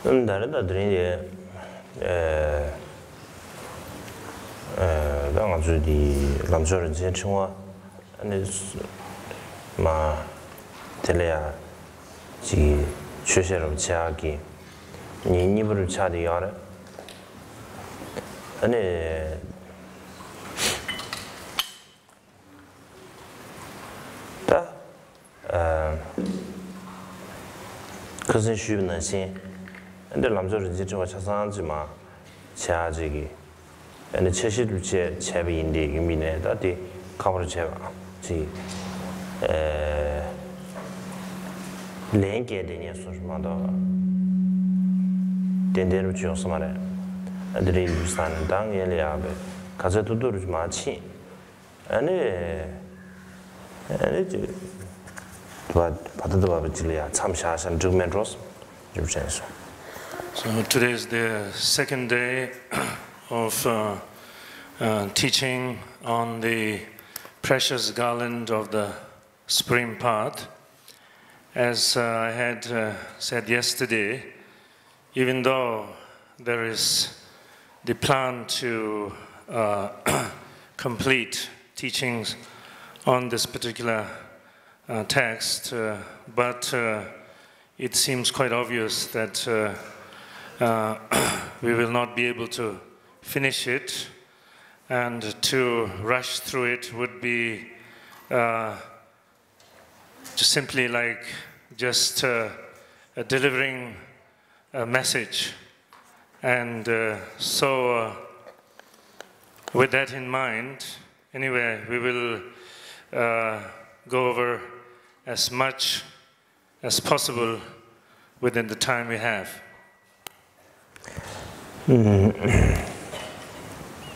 다른 애들이刚就的咱们说人间生活，那嘛，这里啊，是学习了吃的，你不是吃的呀嘞？可是需不能行，咱们说人间生活吃啥子嘛，吃这个。채식을 채비인데 유민에 다디 가버려 채바 지 랭게 되냐 소스마도 된대로 지어서 말해 아들이 일산은 당연히 앞에 가서 두드르지 마치 아니 지 받아도 봐지려야 참샤산 정면 로스 좀 senso. So today is the second day of teaching on the precious garland of the spring path. As I had said yesterday, even though there is the plan to complete teachings on this particular text, but it seems quite obvious that we will not be able to finish it, and to rush through it would be just simply like just delivering a message. And so with that in mind, anyway, we will go over as much as possible within the time we have.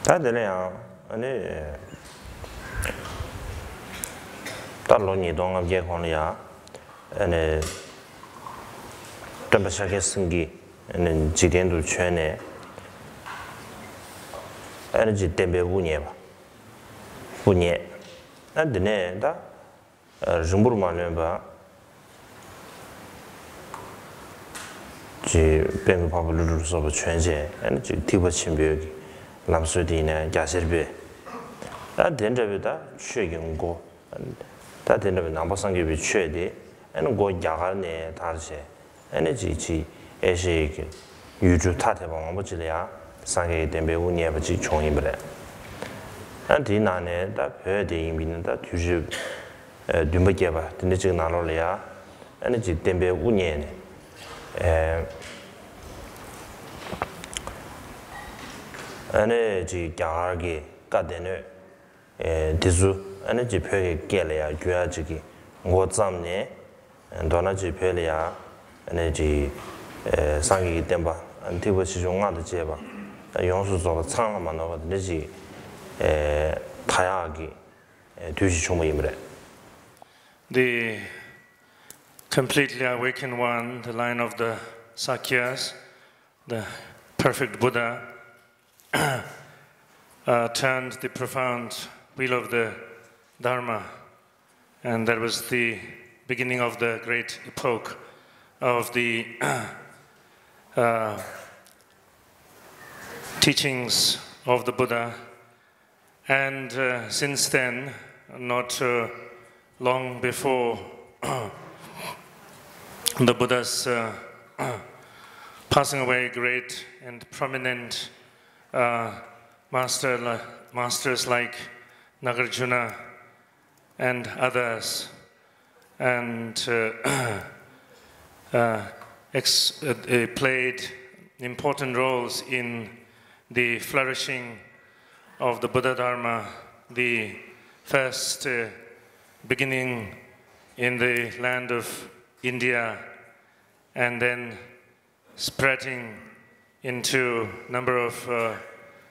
다들이야 아니 달로니 동업계 권이야 아니 담바샤게 승기 아니 지된도圈에 에너지 때문에 우니에 봐 우니에 안드네 다 정부로만 봐 지 뱅 파블루를 써서全세 에너지 티버 침벽이 남수디네 야ser베 다 된저베다 최경고 다 된저베 남바상계비 최대 에는 고 야가네 다르세 에너지지 에시게 유주 타테방 뭐지랴 상계 된베 우니에버지 총이버래 안디나네 다 배대 임비는 다 뒤지 듬버게바 근데 지금 나로려야 에너지 된베 우니에네 ane ji gyar ge ka de ne dizu ane ji phe ge le ya gya ji gi ngo zam ne ndo na ji phe le ya ane ji sang gi den ba an ti bo chi jong a de je ba yong su zo chang la ma no de ji ta ya gi du ji chong mo yim re. The completely awakened one, the line of the Sakyas, the perfect Buddha, turned the profound wheel of the Dharma, and that was the beginning of the great epoch of the teachings of the Buddha. And since then, not long before the Buddha's passing away, great and prominent masters like Nagarjuna and others, and played important roles in the flourishing of the Buddha Dharma, the first beginning in the land of India, and then spreading into a number of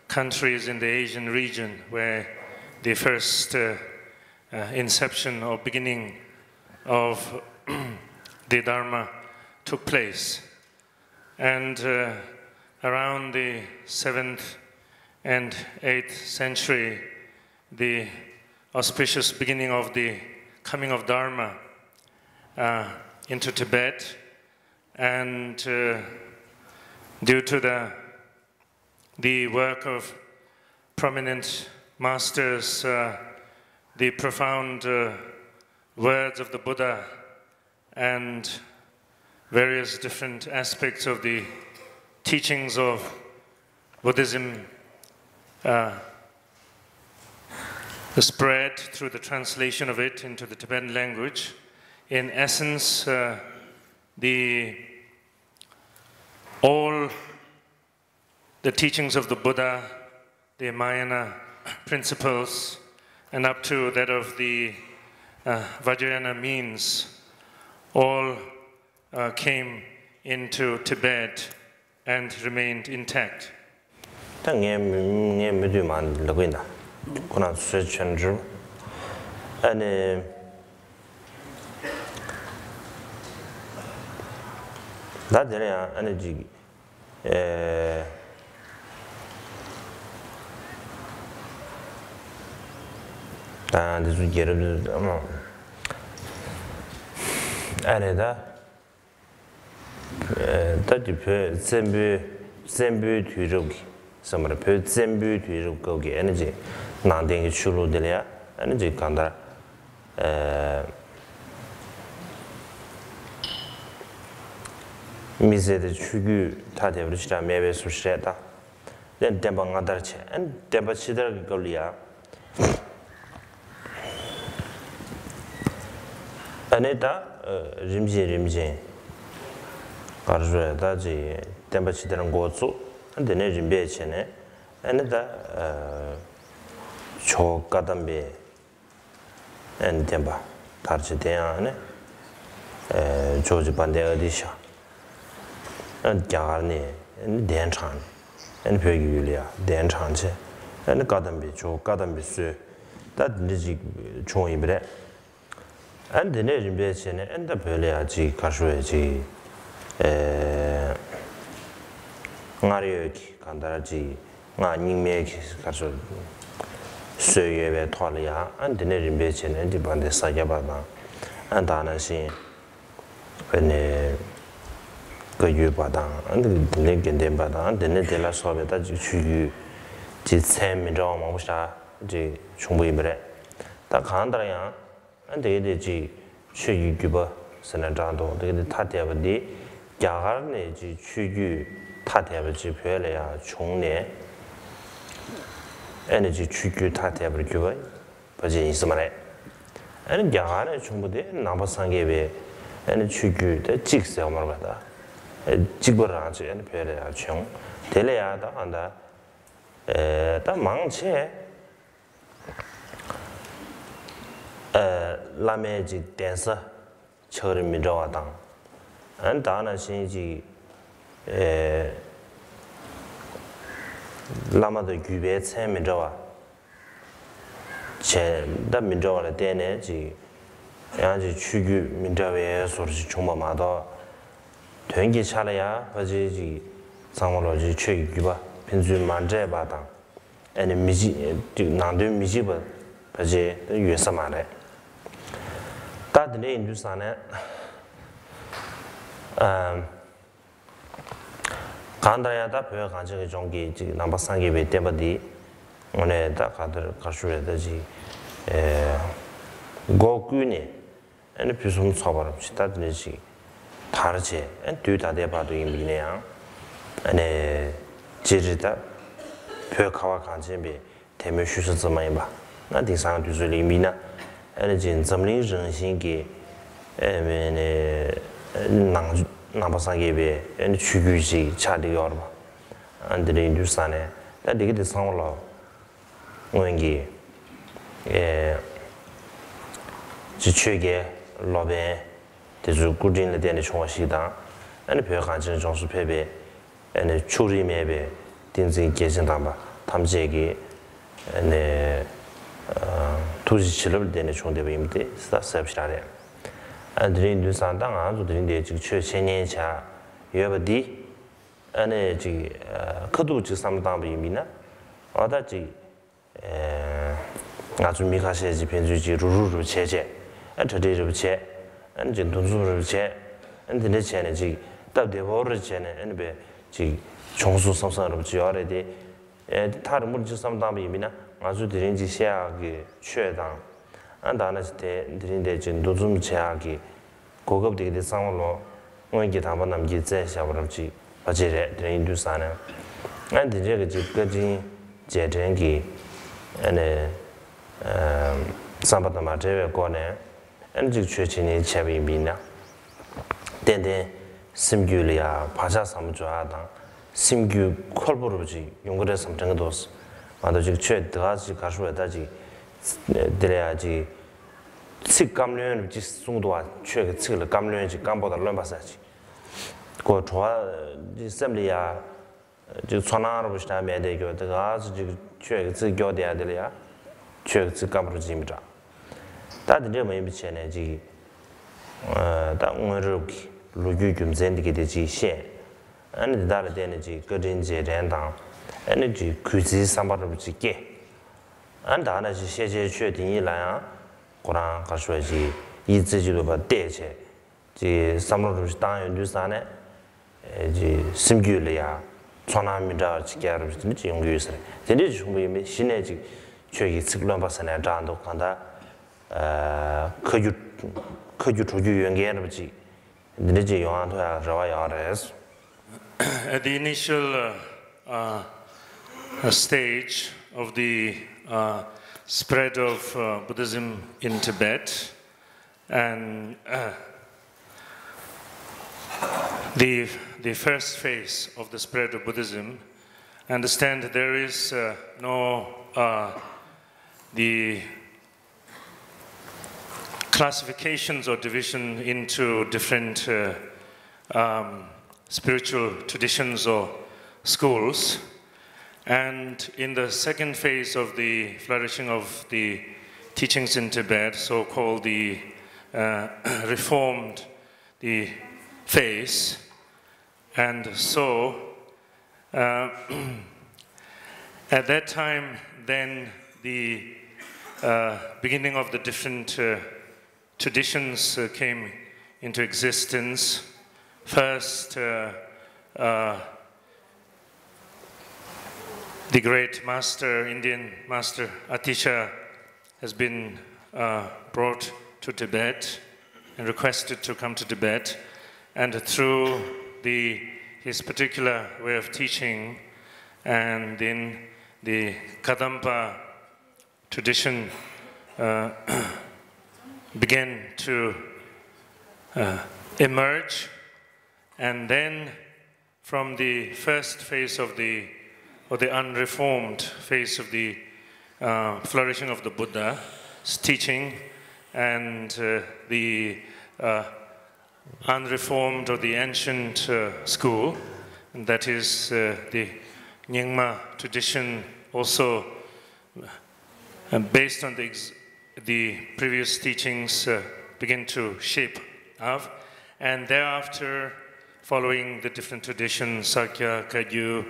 countries in the Asian region where the first inception or beginning of the Dharma took place. And around the 7th and 8th century, the auspicious beginning of the coming of Dharma into Tibet, and due to the work of prominent masters, the profound words of the Buddha, and various different aspects of the teachings of Buddhism, the spread through the translation of it into the Tibetan language. In essence, all the teachings of the Buddha, the Mahayana principles, and up to that of the Vajrayana means, all came into Tibet and remained intact. 미세의 추구 타대브르시라 매베 수시다 된 템방 아다르체 안 템바 시더가 걸리야 아네다 림진 가르르다지 템바 시더는 고츠 안데네 림베체네 아네다 초가담베 안 템바 다르체데야네 조지 반데 어디샤 갸르네 덴창 엔 벽유리아 덴창체 엔 가담비 조 가담비스 다든지 총이브레 안 데네 림베체네 엔다 별야지 가쇼야지 나리여기 간다라지 나 닝메기 가쇼 쇠예베 토리아 안 데네 림베체네 디반데 사야바나 안 다나신 네 유바당 안 내겐데 바당 데네 데라 소베다 주유 지체미로 뭐샤 이제 충분히브레 다 간다야 안 되게지 추유규버 선한장도 되게 타대버디 야가네 지 추유 타대버지 별래야 총내 에너지 추유 타대버규버 버지 있으면에 아니 야가네 충분히 남바상게베 에너 추유 대 직세 말하다 직벌하지 않는 별이야 총 될래야다 한다 다 망체 라메지 댄서 처럼 좋아당 안 다나 신지 라마도 규베 체면 좋아 제다 민족을 때내지 야지 추규 민족의 소리지 정말마다 된게 차려야 버지지 상물로지 최규바 빈주 만제 바당 아니 미지 난도 미지바 버지 유서만에 다들 인도산에 간다야다 벼 가지고 종기 지금 넘버 3개 배 때버디 오늘 다 가들 가셔야 되지 고군이 아니 비좀 사바람 시다든지 다르지 뒤다대 봐도 이미네요 아니 지지다 벼가와 간제비 대면 휴서怎么样吧那第三就是里面呢而且怎么人心给나바상게베 엔 추규지 차디요르 안드레 인두산에 다 되게 상월로 원기 지추게 로베 대주 꾸진의 되는 총시다 아니 벼간진 정수 패배 아니 추리메베 딘진 계신다마 탐제기 네 투지치를 되는 총대비임데 스타스압시라래 안드레 인두산당 아주들인데 지금 최신년차 여버디 안에 지 커도 지 삼당비미나 어다지 아주 미가시지 변주지 루루루 체제 안저대로 체 안진 돈수를 체 안드네 체네 지 답대버르 체네 안베 지 총수 삼성으로 지어래데 다른 문제 삼담이미나 아주 드린지 시야기 최당 안다나스테 드린데 진도 좀 제하기 고급되게 상으로 원기 담은 남기 제샤버지 어제래 드린두사는 안데这个个제전기 안에 삼바다 마제외 거네 안지 최친이 채비미나 덴데 심규리아 바자 삼조하다 심규 콜보르지 용거래 삼정도스 마도 지 최드하지 가수에다지 데려야지 측감련 지 송도와 최个측을 감련지 감보다 런바사지 고 좋아 지 셈리아 지 전화로 보시다면 되고 내가 지 최个지 교대야 되려 최个지 감으로지입니다 다들 저 뭐이 비치네 지 다 오늘을 루규 좀 젠디게 되지 시 아니 다를 때는 지 거진제 랜당 에너지 규지 삼바를 지게 안다나 지 세제确定이라야 고랑 가서지 이지지로 봐 대체 지 삼로로 당연 뉴스안에 지 심규리아 전화미다 지게를 지 용규스 근데 중국이 신내지 최기 측론 봐서네 장도 간다科举出去原件的不你这用安托是吧样的 At the initial stage of the spread of Buddhism in Tibet, and the first phase of the spread of Buddhism, I understand there is no the classifications or division into different spiritual traditions or schools. And in the second phase of the flourishing of the teachings in Tibet, so-called the reformed the phase, and so at that time then the beginning of the different traditions came into existence. First, the great master, Indian master Atisha, has been brought to Tibet and requested to come to Tibet. And through his particular way of teaching, and then the Kadampa tradition began to emerge, and then from the first phase of the unreformed phase of the flourishing of the Buddha's teaching, and the unreformed or the ancient school, and that is the Nyingma tradition, also based on the previous teachings, begin to shape up, and thereafter, following the different traditions, Sakya, Kagyu,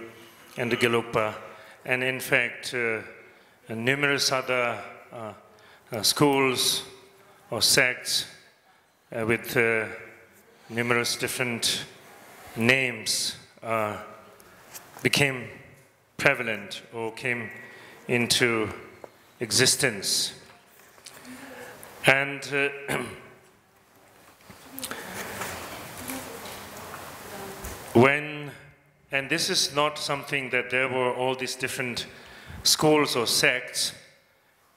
and the Gelugpa, and in fact, numerous other schools or sects with numerous different names became prevalent or came into existence. And and this is not something that there were all these different schools or sects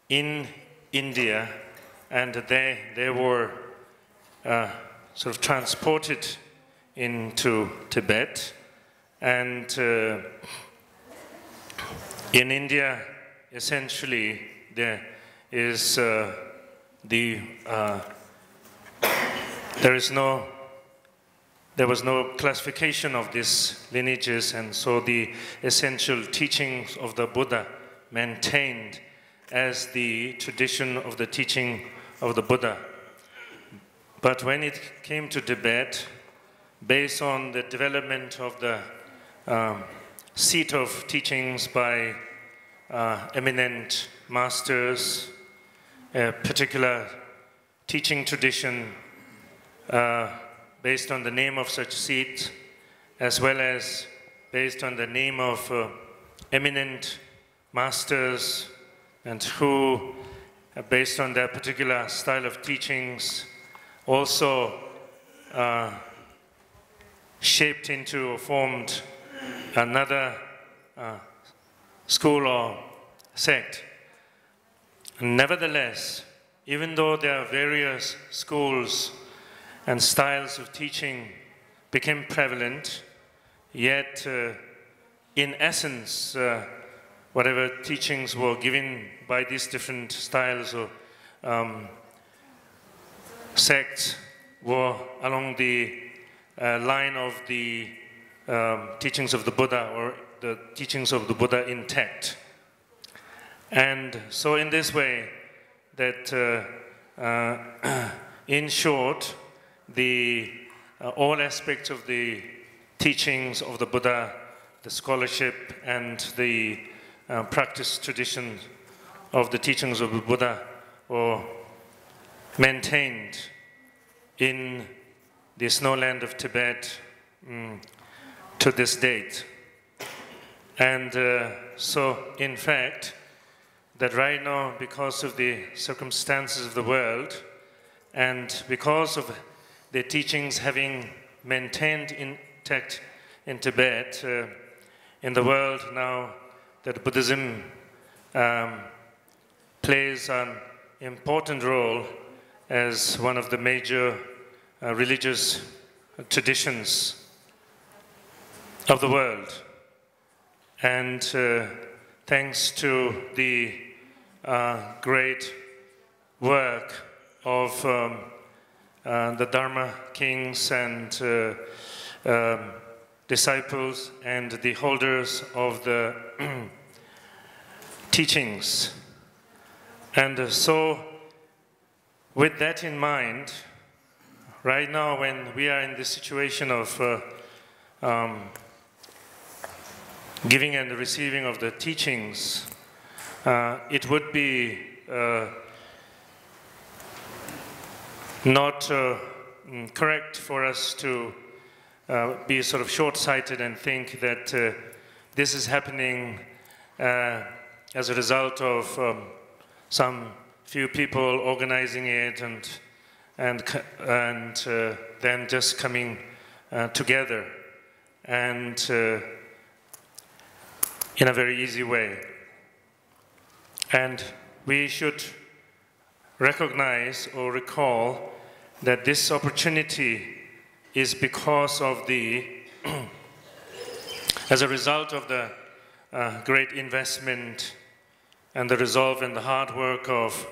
in India, and they were sort of transported into Tibet. And in India, essentially, there was no classification of these lineages, and so the essential teachings of the Buddha maintained as the tradition of the teaching of the Buddha. But when it came to Tibet, based on the development of the seat of teachings by eminent masters, a particular teaching tradition based on the name of such seat, as well as based on the name of eminent masters and who, based on their particular style of teachings, also shaped into or formed another school or sect. Nevertheless, even though there are various schools and styles of teaching became prevalent, yet in essence, whatever teachings were given by these different styles or sects were along the line of the teachings of the Buddha, or the teachings of the Buddha intact. And so in this way, that in short, all aspects of the teachings of the Buddha, the scholarship and the practice tradition of the teachings of the Buddha were maintained in the snow land of Tibet to this date. And so, in fact, that right now, because of the circumstances of the world, and because of the teachings having maintained intact in Tibet, in the world now, that Buddhism plays an important role as one of the major religious traditions of the world. And thanks to the great work of the Dharma kings and disciples and the holders of the teachings. And so, with that in mind, right now when we are in the situation of giving and receiving of the teachings, it would be not correct for us to be sort of short-sighted and think that this is happening as a result of some few people organizing it and then just coming together and in a very easy way. And we should recognize or recall that this opportunity is because of the, as a result of the great investment and the resolve and the hard work of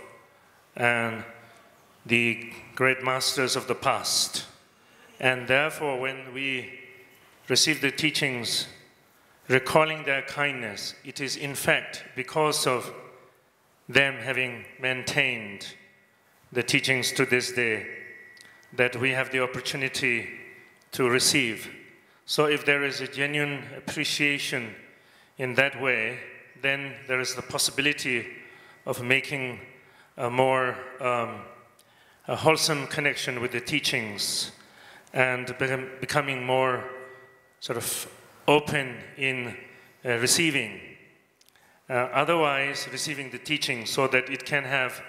the great masters of the past. And therefore, when we receive the teachings, recalling their kindness, it is in fact because of them having maintained the teachings to this day that we have the opportunity to receive. So if there is a genuine appreciation in that way, then there is the possibility of making a more a wholesome connection with the teachings and becoming more sort of open in receiving. Otherwise, receiving the teaching so that it can have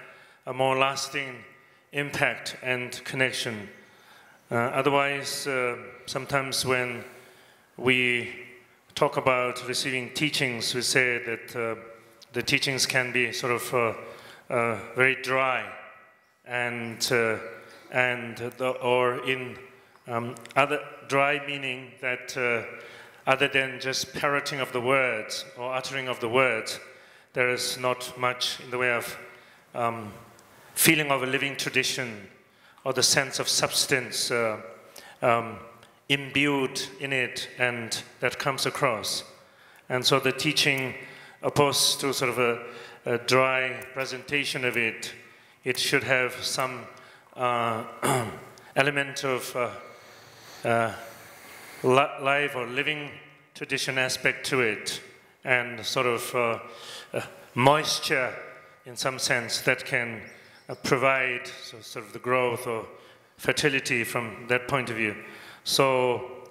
a more lasting impact and connection. Otherwise, sometimes when we talk about receiving teachings, we say that the teachings can be sort of very dry or in other dry meaning that other than just parroting of the words or uttering of the words, there is not much in the way of feeling of a living tradition or the sense of substance imbued in it, and that comes across. And so the teaching, opposed to sort of a dry presentation of it, it should have some element of live or living tradition aspect to it, and sort of moisture in some sense that can provide sort of the growth or fertility from that point of view. So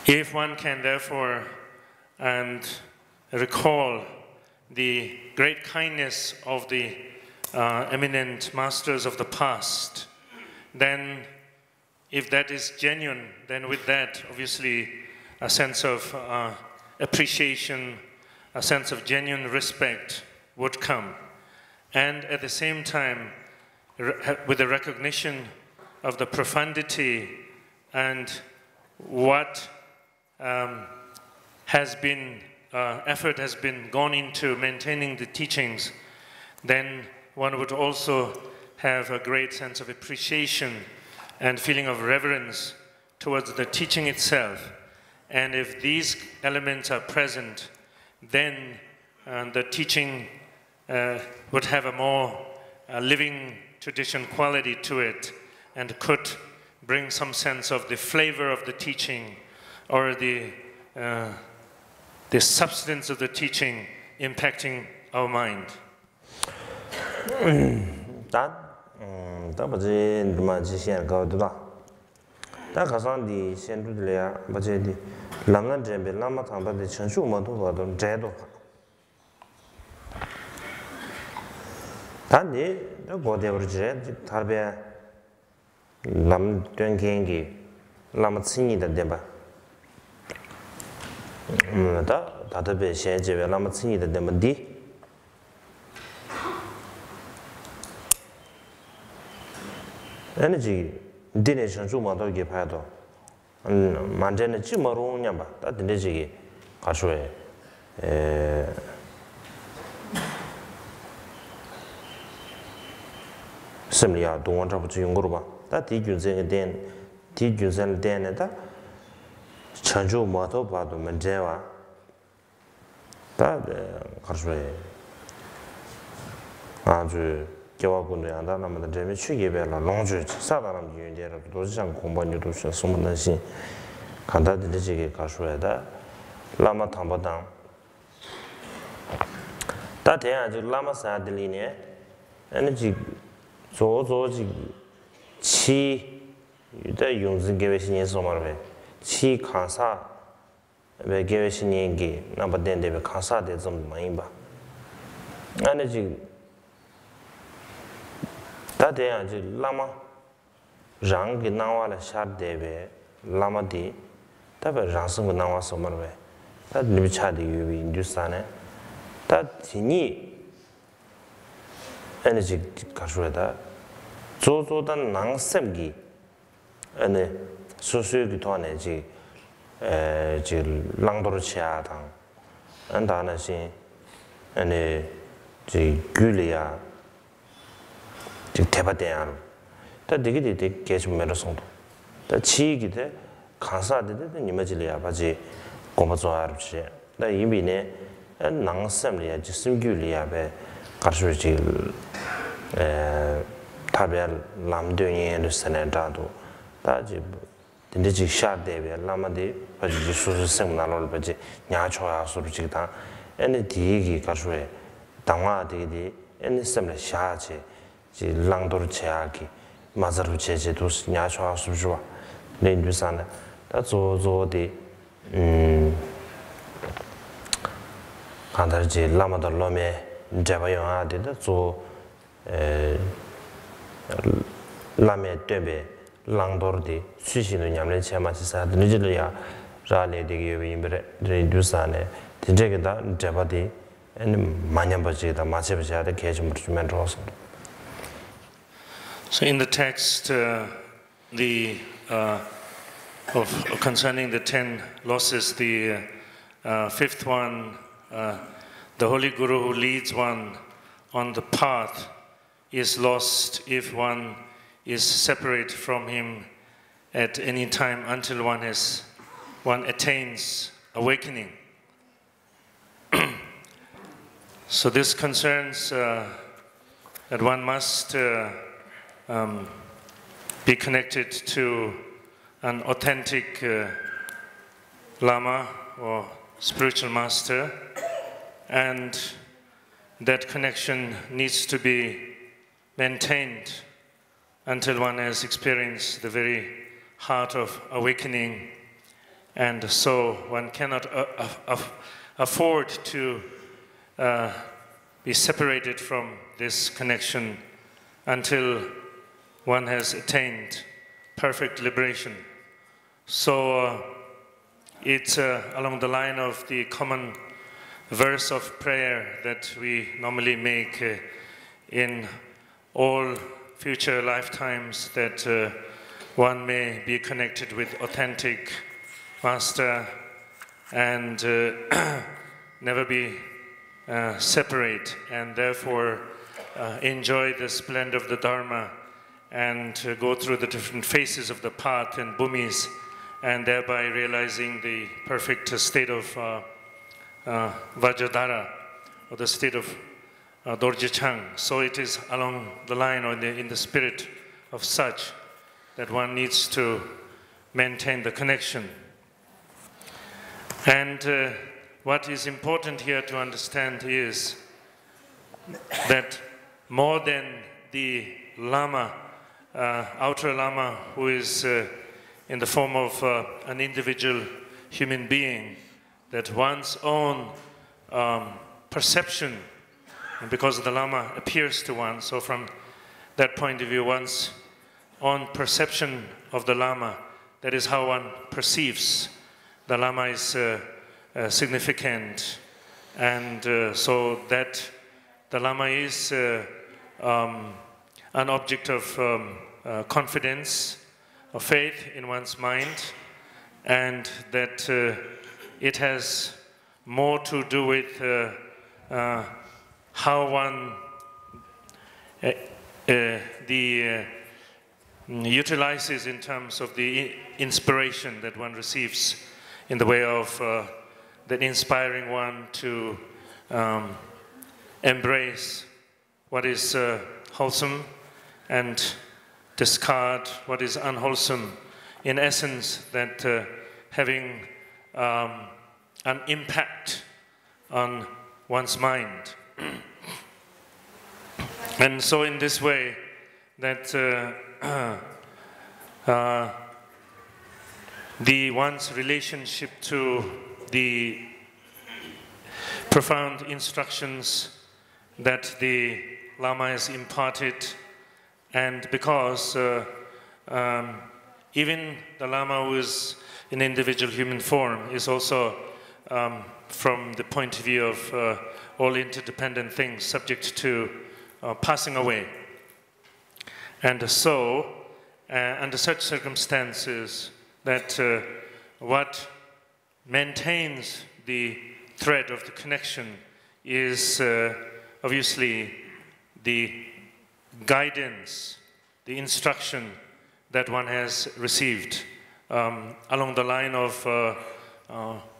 If one can therefore and recall the great kindness of the eminent masters of the past, then if that is genuine, then with that, obviously, a sense of appreciation, a sense of genuine respect would come. And at the same time, with the recognition of the profundity and what effort has been gone into maintaining the teachings, then one would also have a great sense of appreciation and feeling of reverence towards the teaching itself. And if these elements are present, then the teaching would have a more living tradition quality to it and could bring some sense of the flavor of the teaching or the substance of the teaching impacting our mind. Energy dination Jumado Gepado and Mandana Chimaru Nyamba, that the Niji Ashway Similar don't want to Yunguruba, that teaches then teaches and then at that Chanju Mato Pado Manjeva that Ashway Andrew. 교화군에 안다나면 되면 취계별로 롱주 사다람 유인제로 도시장 공부하는 도시 소문난시 간다들지게 가셔야다 라마 탐바당 다대야지 라마 사들리네 에너지 조조지 치 유대 용진 계획신이 소마르베 치 칸사 왜 계획신이 나바된데 칸사데 좀 많이 봐 에너지 다대야 이제 라마 장기 나와라 샤데베 라마디 다베 장승고 나와서 말베 다 니비차디 유비 인두스탄에 다 지니 에너지 가셔다 조조단 낭sem기 아니 소소기 도안에 지 랑도르 치아당 안다나시 아니 지 귤리아 대바대야. 다 되게 계속 매로송도. 다 지기데 간사데데 니마질이야 바지 고마조아르지. 다 이미네 낭섬리야 지심규리야베 가르치지 타벨 람드니에르 세네다도 다지 딘디지 샤데베 라마데 바지 수수 생나로 바지 냐초야 소르지다. 에네 디기 가르치에 당화데디 에네 셈레 샤지 지 랑도르 제하기 마자르 제제도 냐초아 수주와 렌두산다 다 조조디 간다지 라마도 로메 제바요아데다 조 라메 때베 랑도르디 수시는 냠레 체마치사 느질이야 라레디게 임베 렌두산에 딘제게다 제바디 엔 마냠바지다 마체바지다 계좀 주면 좋았어. So in the text, concerning the 10 losses, the fifth one, the Holy Guru who leads one on the path is lost if one is separate from him at any time until one attains awakening. So this concerns that one must be connected to an authentic Lama or spiritual master, and that connection needs to be maintained until one has experienced the very heart of awakening. And so one cannot afford to be separated from this connection until one has attained perfect liberation. So it's along the line of the common verse of prayer that we normally make in all future lifetimes, that one may be connected with authentic Master and never be separate, and therefore enjoy the splendor of the Dharma and go through the different phases of the path and bhumis, and thereby realizing the perfect state of Vajradhara, or the state of Dorje Chang. So it is along the line, or in the spirit of such, that one needs to maintain the connection. And what is important here to understand is that more than the Lama, outer Lama, who is in the form of an individual human being, that one's own perception, and because the Lama appears to one, so from that point of view, one's own perception of the Lama, that is how one perceives the Lama is significant, and so that the Lama is an object of confidence, of faith in one's mind, and that it has more to do with how one utilizes in terms of the inspiration that one receives in the way of that inspiring one to embrace what is wholesome and discard what is unwholesome. In essence, that having an impact on one's mind. And so in this way, that one's relationship to the profound instructions that the Lama has imparted, and because even the Lama, who is an individual human form, is also from the point of view of all interdependent things subject to passing away. And so, under such circumstances, that what maintains the thread of the connection is obviously the guidance, the instruction that one has received along the line of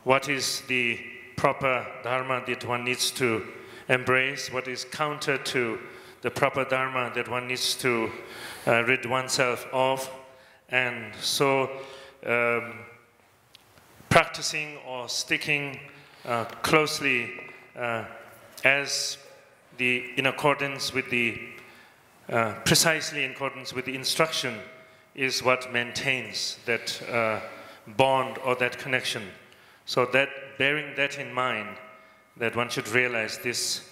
what is the proper dharma that one needs to embrace, what is counter to the proper dharma that one needs to rid oneself of. And so practicing or sticking closely in accordance with the precisely in accordance with the instruction is what maintains that bond or that connection. So that, bearing that in mind, that one should realize this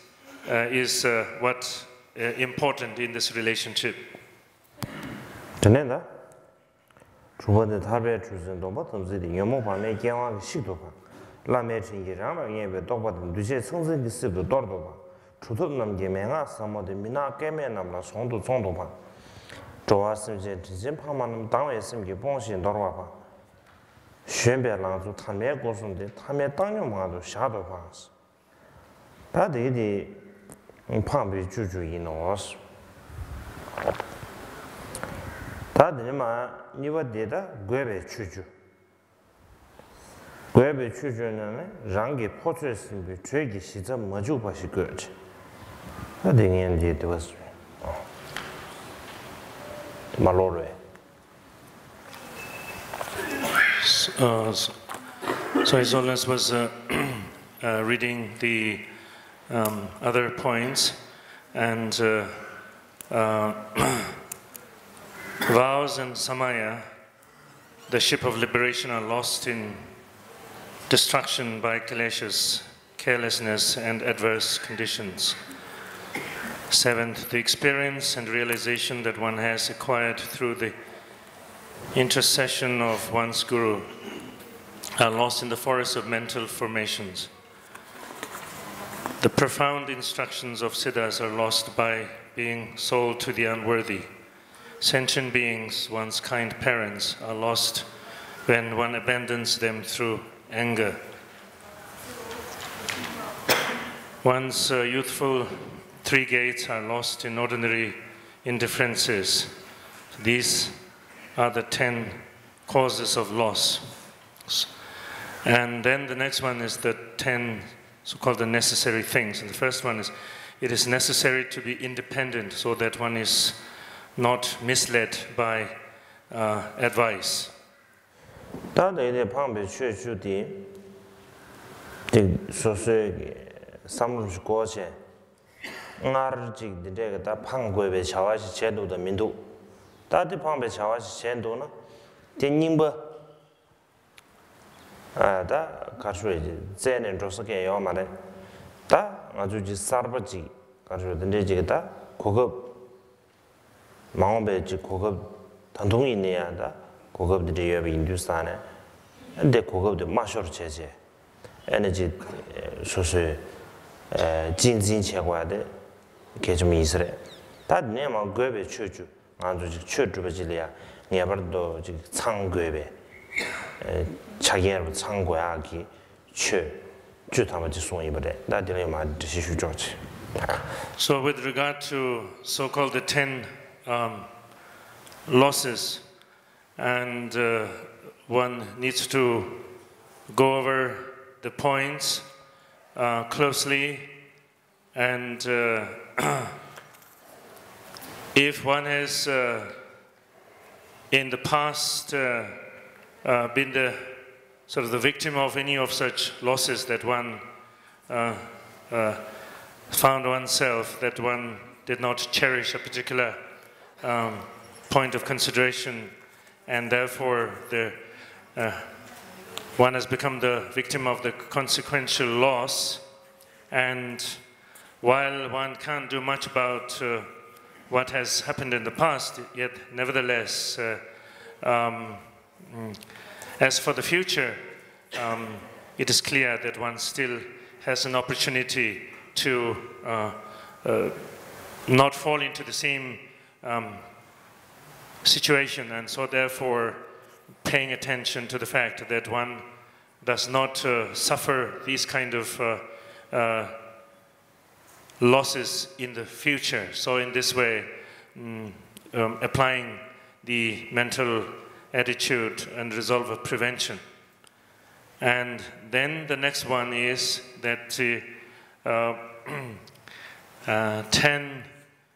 is what important in this relationship. Chubade tabe chusen domba tamzi di yomo pa me kyawa ki shikdo pa la me chingi rama yebe dokpa dam duje sengze ki sibdo dordo pa chutub nam ge me nga samo de mina keme nam la sondu zondo pa chowa simje tijin pa ma nam dangwe simge bongshin dorwa pa shenbe langzu tame gosum de tame tangyo ma do shado pa pa de di pangbe juju ino os 다들마 니와데다 괴베 추주 괴베 추주는 랑게 포츠스비 최기 시점 뭐주 바시 거지 다딩엔디 되었어 말로레 So His Holiness was reading the other points, and vows and samaya, the ship of liberation, are lost in destruction by kaleshas, carelessness, and adverse conditions. 7th, the experience and realization that one has acquired through the intercession of one's guru are lost in the forest of mental formations. The profound instructions of siddhas are lost by being sold to the unworthy. Sentient beings, one's kind parents, are lost when one abandons them through anger. One's youthful 3 gates are lost in ordinary indifferences. These are the 10 causes of loss. And then the next one is the 10 so-called the necessary things. And the first one is, it is necessary to be independent so that one is not misled by advice. 다 가르쳐야지. 쟤는 조석에 요만해. 다 아주 지사르버지 가르쳐는데 지다 고급 망원배지 고급 단통이 있네야다. 고급들이 여기 인두산에. 근데 고급도 마셔로 제제. 에너지 소소 진진 채과데 개좀 이스래. 다 내만 거베 추주. 아주 추주버지리야. 내버도 지 창거베. 자기를 참고하기 So with regard to so-called the 10 losses, and one needs to go over the points closely, and if one has in the past been the sort of the victim of any of such losses that one found oneself, that one did not cherish a particular point of consideration, and therefore one has become the victim of the consequential loss. And while one can't do much about what has happened in the past, yet nevertheless, as for the future, it is clear that one still has an opportunity to not fall into the same situation, and so therefore paying attention to the fact that one does not suffer these kind of losses in the future. So in this way, applying the mental attitude and resolve of prevention. And then the next one is that 10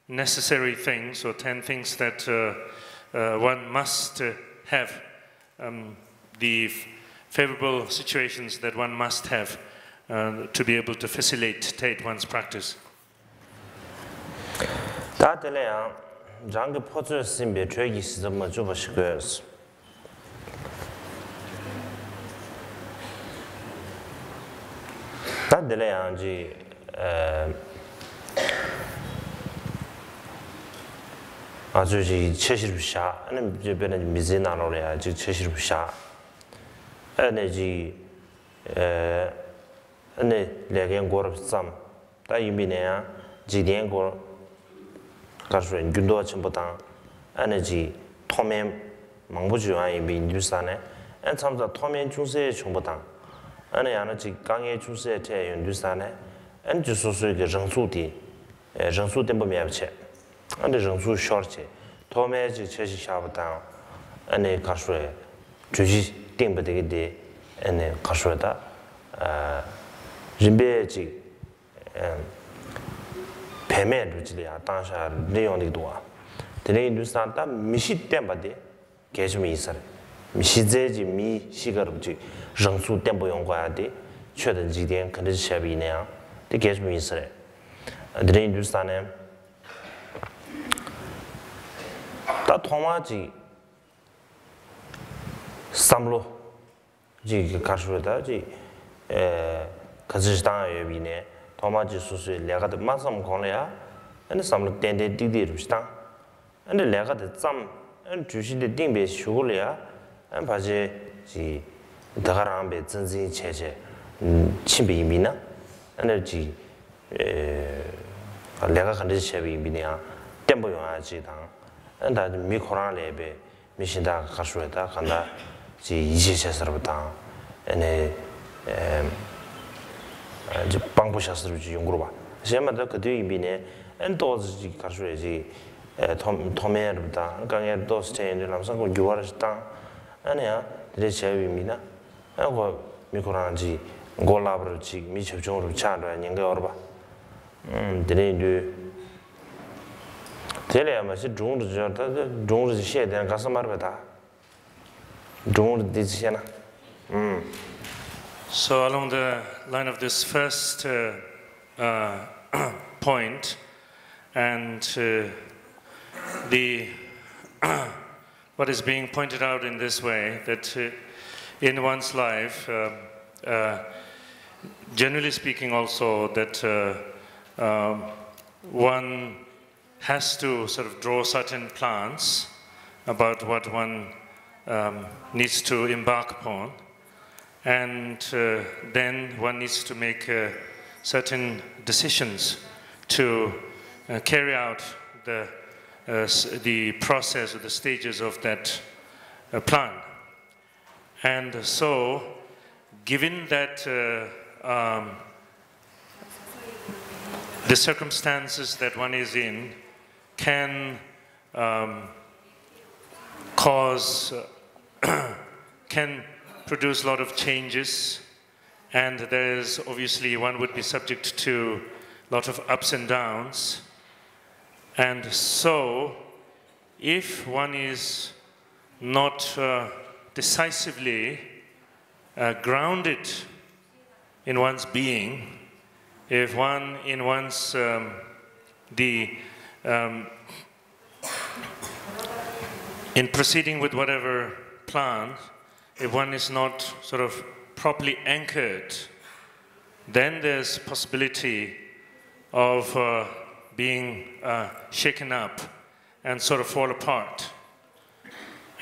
necessary things, or 10 things that one must have, the favorable situations that one must have to be able to facilitate one's practice. 장기 포즈 심비 죄기 시점 뭐 주버시고요. 다들래야지 아주 지 체시르샤 아니 저변에 미진나로래야 지 체시르샤 에너지 아니 레겐 고르쌈 다 이미네야 지된 고 가서 윤도 전부다 에너지 토면 망부주와이 민주산에 엔 참자 토면 중세 전부다 아니 아니지 강의 중세 대 윤두산에 엔 주소소의 정수디 정수 템포미야체 아니 정수 쇼르체 토메지 체시 샤부다 아니 가서 주지 땡버되게 아니 가서다 준비지 배매르지야 당사 내용이도와 드네 인두산다 미시 템버데 계좀이 있어요 미시제지 미 시거르지 정수 템포 용과데确认 几点可能是下边那样的계좀 있어요 드네 인두산에 다 통화지 삼로 지 가서다 지 가지스당 여비네 도마지 수수 내가도 마삼 권래야 ane samlo tende digdi rupshtang ane lega de tsam ane jushi de dingbe shugul ya ane paje ji dagarang be zanzin cheche chimbe yinbi na ane ji lega khande chebe yinbi na tempo yung a ji dang ane da mi korang lebe mi shinda khashwe da khanda ji yishi chesarab dang ane ji bangpo shasarab ji yunguru ba shema da kato yinbi ne 엔 도지 가르쳐야지 토메르다 강에 도스테인데 남상고 유아르스타 아니야 되게 재미입니다 하고 미코란지 골라버지 미접종으로 차도 인가 얼어 되네도 되려 마시 종도 저다 종도 시에된 가서 말በ다 종도 되지잖아 So along the line of this first point, and what is being pointed out in this way, that in one's life, generally speaking also, that one has to sort of draw certain plans about what one needs to embark upon, and then one needs to make certain decisions to carry out the process or the stages of that plan. And so, given that the circumstances that one is in can can produce a lot of changes, and there's obviously one would be subject to a lot of ups and downs. And so, if one is not decisively grounded in one's being, if one in one's in proceeding with whatever plan, if one is not sort of properly anchored, then there's possibility of being shaken up and sort of fall apart.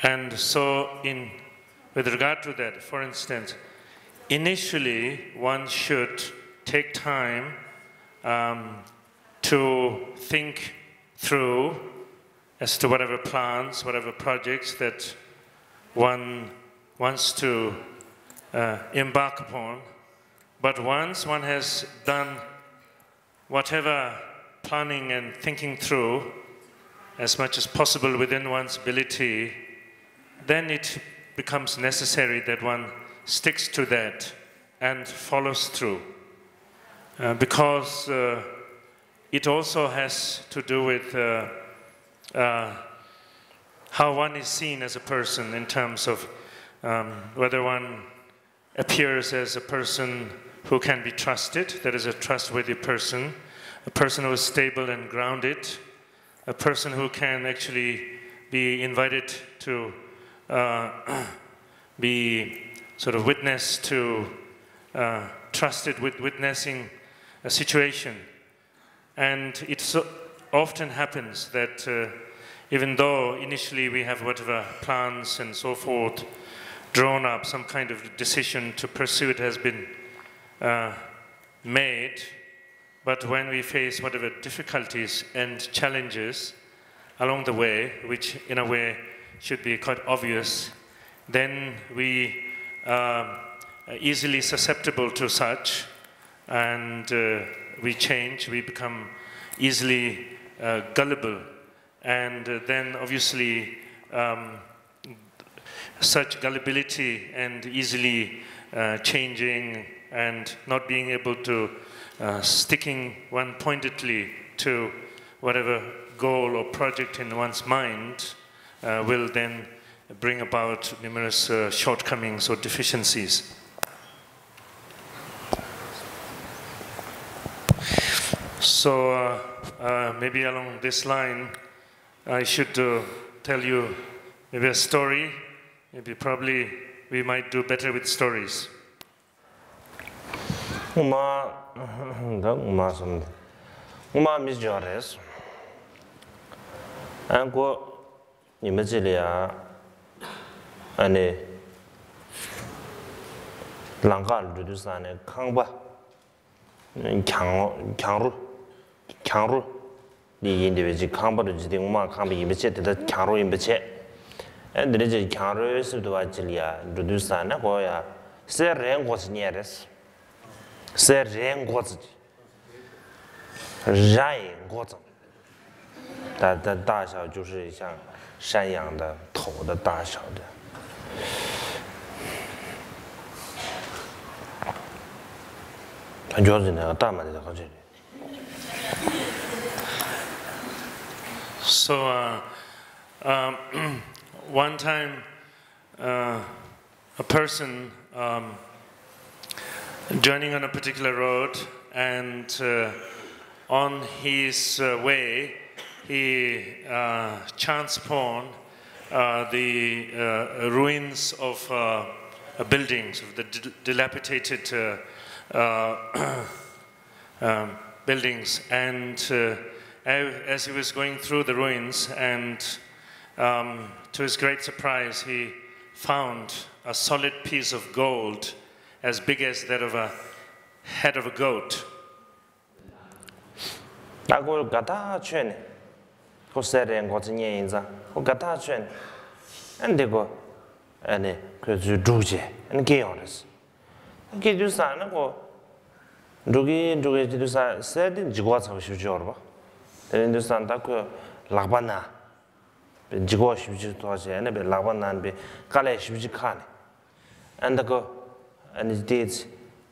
And so with regard to that, for instance, initially one should take time to think through as to whatever plans, whatever projects that one wants to embark upon. But once one has done whatever planning and thinking through as much as possible within one's ability, then it becomes necessary that one sticks to that and follows through. Because it also has to do with how one is seen as a person in terms of whether one appears as a person who can be trusted, that is a trustworthy person, a person who is stable and grounded, a person who can actually be invited to be sort of witness to, trusted with witnessing a situation. And it so often happens that even though initially we have whatever plans and so forth drawn up, some kind of decision to pursue it has been made, but when we face whatever difficulties and challenges along the way, which in a way should be quite obvious, then we are easily susceptible to such, and we change, we become easily gullible, and then obviously such gullibility and easily changing and not being able to sticking one pointedly to whatever goal or project in one's mind will then bring about numerous shortcomings or deficiencies. So maybe along this line, I should tell you maybe a story. Maybe probably we might do better with stories. Uma, uma some, uma Miss Joris. And go immediately, and Langal do San Kangba, Kanru, the individual Kamba, the Uma can be imitated that Kanru in Beche. And the legend Kanru is to Agilia, do San Nagoya, Sir Ren was nearest. Sir Ren was Rai was. 它的大小就是像山羊的头的大小的。它主要是那个大嘛的好这里。So one time a person journeying on a particular road and on his way he chanced upon the ruins of buildings, of the dilapidated buildings, and as he was going through the ruins, and to his great surprise, he found a solid piece of gold as big as that of a head of a goat. Who said and got in Yanza, who got that train, and they go, and they could do and gay honest. Get you sign a go. Dugi, said in Jigwas of Shujorba. Then you stand up Labana, Jigosh, and a bit Labana and be Kalesh Vijikani. And the go, and it did,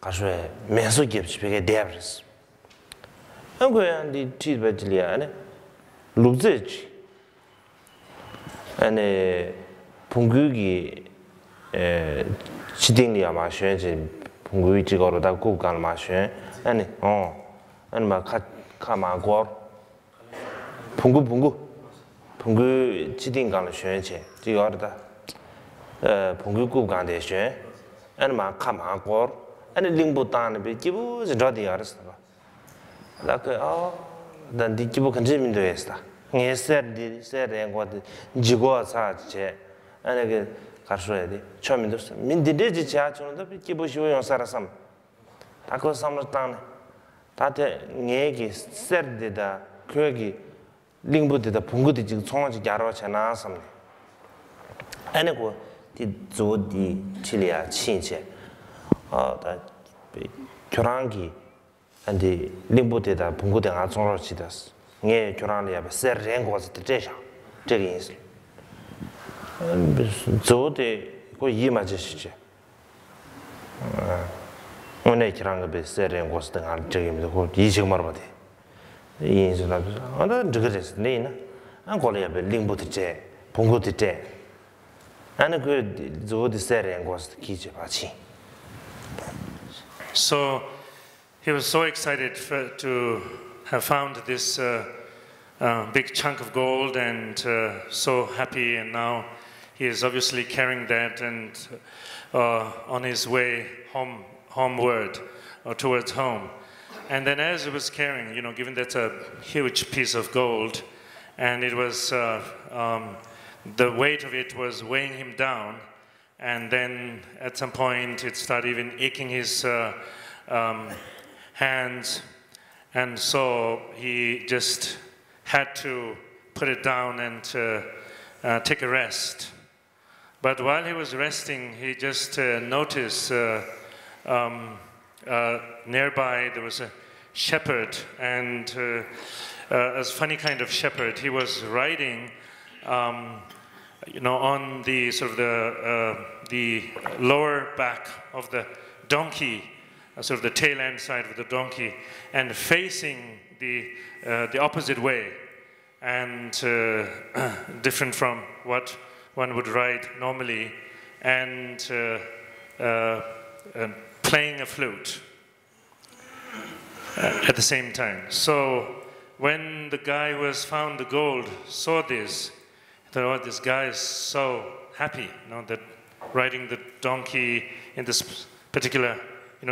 Kashwe, Meso gives big devils. I'm going to teach by Juliana. Luzich and Pungugi Chidingia Machine, Punguichi or the Google Machine, and Kamagor Pungu Chidingan Shenche, the order Pungu Gandeshe, and Kamagor, and Limbutan, be Gibu, the Jodi Arrest. Like, then the Kibu continue to Esta. He said, and what Jigo Sarch, and again, Kashready, Chomindus, Mindidi Church on the Kibu Shu on Sarasam. Taco Summertown, Tate Negi said the Kurgi, Limbu did the Punguti Songs Garoch and Asam. Anyway, did Zodi Chilia Chinche, that Kurangi. And the Limbuti that Punguta Azorochidas, near Curania, Sir Rang was the Jesha, Jeggings. So they go ye majesty. When a Kiranga be Sir Rang was the Jegging, the whole Yishim Marbati. The Yins of other Jugges, Nina, and Golia be Limbuti J, Punguti J. And a good Zodi Sir Rang was the Kichipachi. So he was so excited to have found this big chunk of gold and so happy, and now he is obviously carrying that and on his way homeward or towards home. And then as he was carrying, given that's a huge piece of gold, and it was the weight of it was weighing him down, and then at some point it started even aching his hands, and so he just had to put it down and take a rest. But while he was resting, he just noticed nearby there was a shepherd, and a funny kind of shepherd. He was riding, on the sort of the lower back of the donkey, sort of the tail end side of the donkey, and facing the opposite way, and different from what one would ride normally, and playing a flute at the same time. So when the guy who has found the gold saw this, he thought, oh, this guy is so happy, that riding the donkey in this particular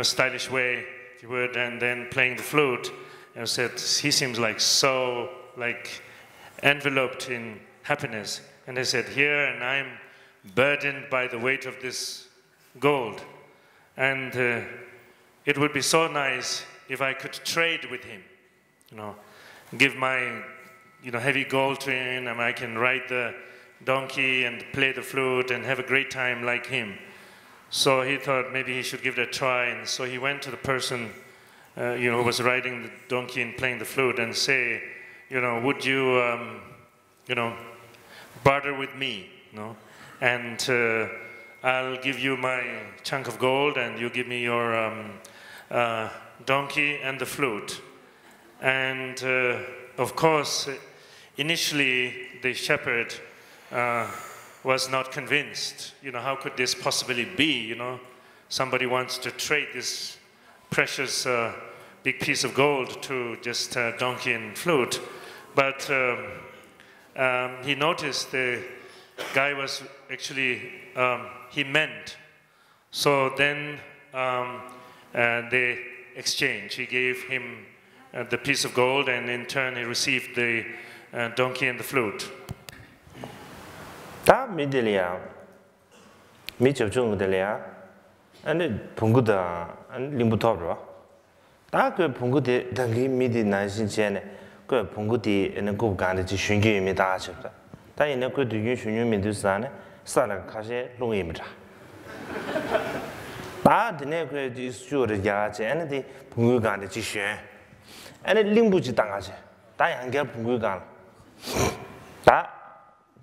stylish way, word and then playing the flute. And said, he seems like so enveloped in happiness. And I said, here, and I'm burdened by the weight of this gold. And it would be so nice if I could trade with him, give my, heavy gold to him, and I can ride the donkey and play the flute and have a great time like him. So he thought maybe he should give it a try. And so he went to the person, who was riding the donkey and playing the flute and say, would you, barter with me, And I'll give you my chunk of gold and you give me your donkey and the flute. And of course, initially the shepherd was not convinced. How could this possibly be? Somebody wants to trade this precious big piece of gold to just a donkey and flute. But he noticed the guy was actually, he meant. So then they exchanged. He gave him the piece of gold, and in turn he received the donkey and the flute. 다 미들이야. 미접종들이야. 아니 봉구다. 아니 림부터로. 다그 봉구대 당기 미디 난신체네. 그 봉구디 그 간지 슌기입니다. 싶다. 다 이내 그도 윤슌유민도산에 살아 가시 롱이입니다. 다 드네 그 이슈를 야제 아니 봉구 간지 슌. 아니 림부지 당하지. 다 양결 봉구 간. 다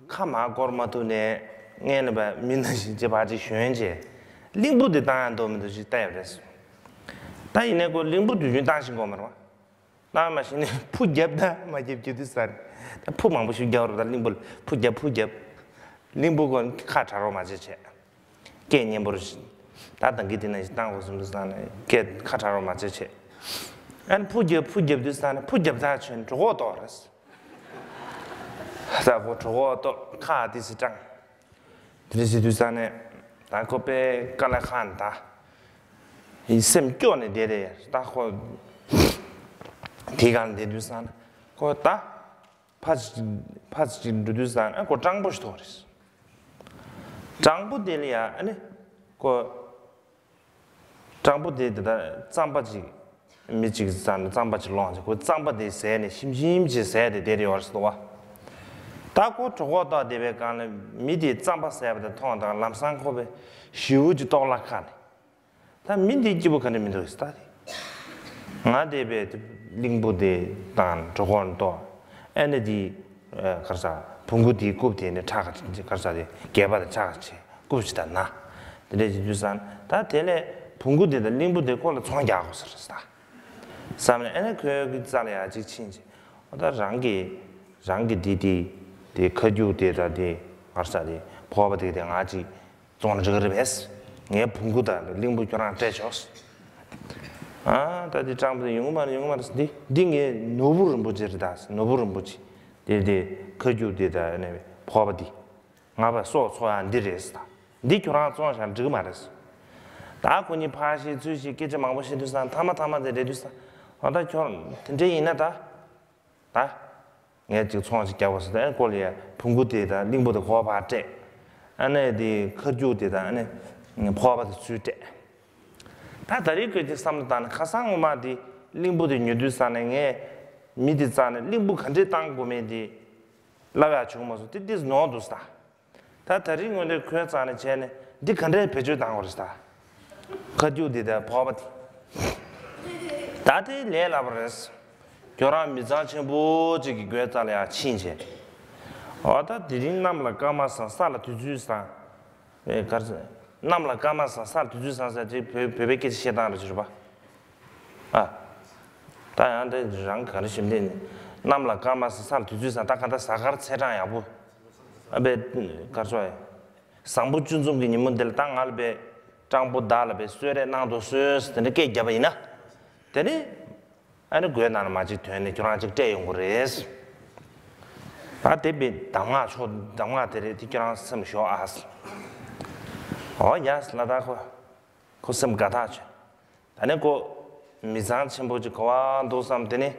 카마 고르마도네 녜네바 민나시 제바지 슌제 링부데 당한도면도 따여졌어. 다 이내고 링부도 윤 당신 거 말아. 나마시네 푸잡다 마집지도 살. 다 푸망부 쉬겨로다 링부 푸잡 링부건 카타로 맞지체. 개념으로 다 당기되는 당고스도 산에 개 카타로 맞지체. 안 푸잡도 산에 푸잡다 chen 저거도 알았어. 자고 저거도 카디스장 드리시두산에 다코페 깔라칸다 이 셈교네 데레 다코 디간데두산 코타 파스진두두산 코 장부스토리스 장부데리아 아니 코 장부데다 잠바지 미치기산 잠바지 롱지 코 잠바데 세네 심심지 세데 데리어스도와 다고 저거다 데베간에 미디 잠바세야부터 통한다 람상코베 쉬우지 돌라칸 다 민디 집어가는 민도 스타디 나데베 링부데 단 저건도 에너지 가서 봉구디 굽디네 차가지 가서데 개바데 차가지 굽시다 나 데레지 주산 다 데레 봉구데다 링부데 콜 총야고 쓰다 사면 에네 그 자래야지 친지 어다 랑기 디디 데 커주데다데 가서데 포바데 아지 존나 저거베스 네 봉구다 링부처럼 대셔스 아 다디 장부데 용마르스디 딩에 노부름 보지르다스 노부름 보지 데데 커주데다 네 포바디 나바 소소안 디레스다 니교랑 존상 저거 말았어 다군이 파시 주시 깨져 망보신도산 타마타마데 레두사 아다 좀 진짜 이나다 다 네 지금 총아지 깨웠을 꼴이야 봉구데다 링보다 고바데 안에디 커주데다 안에 포바도 주데 다 다리 그 삼단 가상마디 링보데 뉴두산에 미디산에 링보 간제 땅고메디 라가 주고서 디디스 노도스다 다 다리 오늘 그자네 제네 디 간제 배주 당고스다 커주데다 포바디 다들 레라버스 교람 미자체 보지기 괴자래야 친제 어다 디린 남라 까마서 살아 두주사 에 가르 남라 까마서 살 두주사서 제 베베케 시다는 줄 봐. 아. 다양한데 랑 가르심데 남라 까마서 살 두주사 다가다 사가르 체라야 부. 아베 가르소에 상부 준종기 님들 땅 알베 장부 달베 쇠레 나도 쇠스 되게 잡이나. 되네 아니 그에나 맞지 되네 저랑직 대용거래스 아데비 당화들이 디랑 섬쇼 아스 야스 나다고 코섬 가다죠 아니 고 미상 첨보지 거완도 삼더니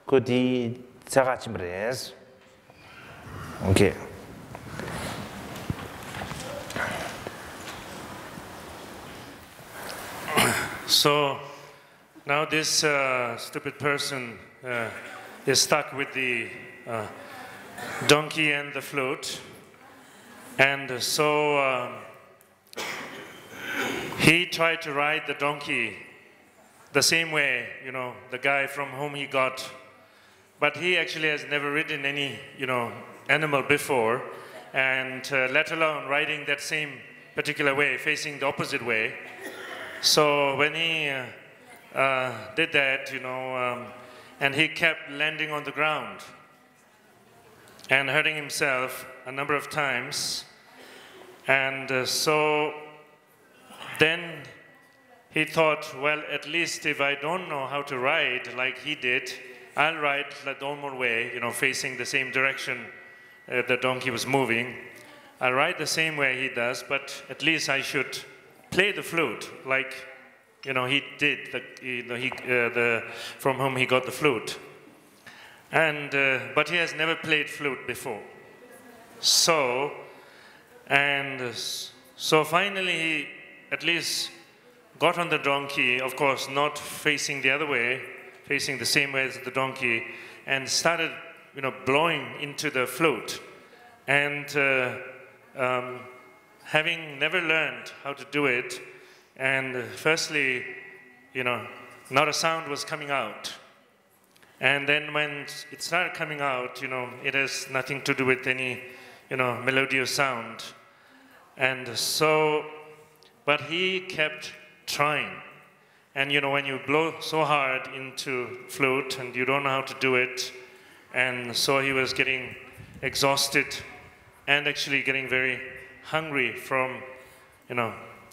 그디 자가치 브레스 오케이 So now this stupid person is stuck with the donkey and the flute, and so he tried to ride the donkey the same way, the guy from whom he got, but he actually has never ridden any, animal before, and let alone riding that same particular way, facing the opposite way. So when he did that, and he kept landing on the ground and hurting himself a number of times, and so then he thought, well, at least if I don't know how to ride like he did, I'll ride the normal way, facing the same direction the donkey was moving. I'll ride the same way he does, but at least I should play the flute like, he did, from whom he got the flute. And, but he has never played flute before. So finally he at least got on the donkey, of course, not facing the other way, facing the same way as the donkey, and started, blowing into the flute. And having never learned how to do it, and firstly, not a sound was coming out. And then when it started coming out, it has nothing to do with any, melodious sound. And so, but he kept trying. And when you blow so hard into flute and you don't know how to do it, and so he was getting exhausted and actually getting very hungry from,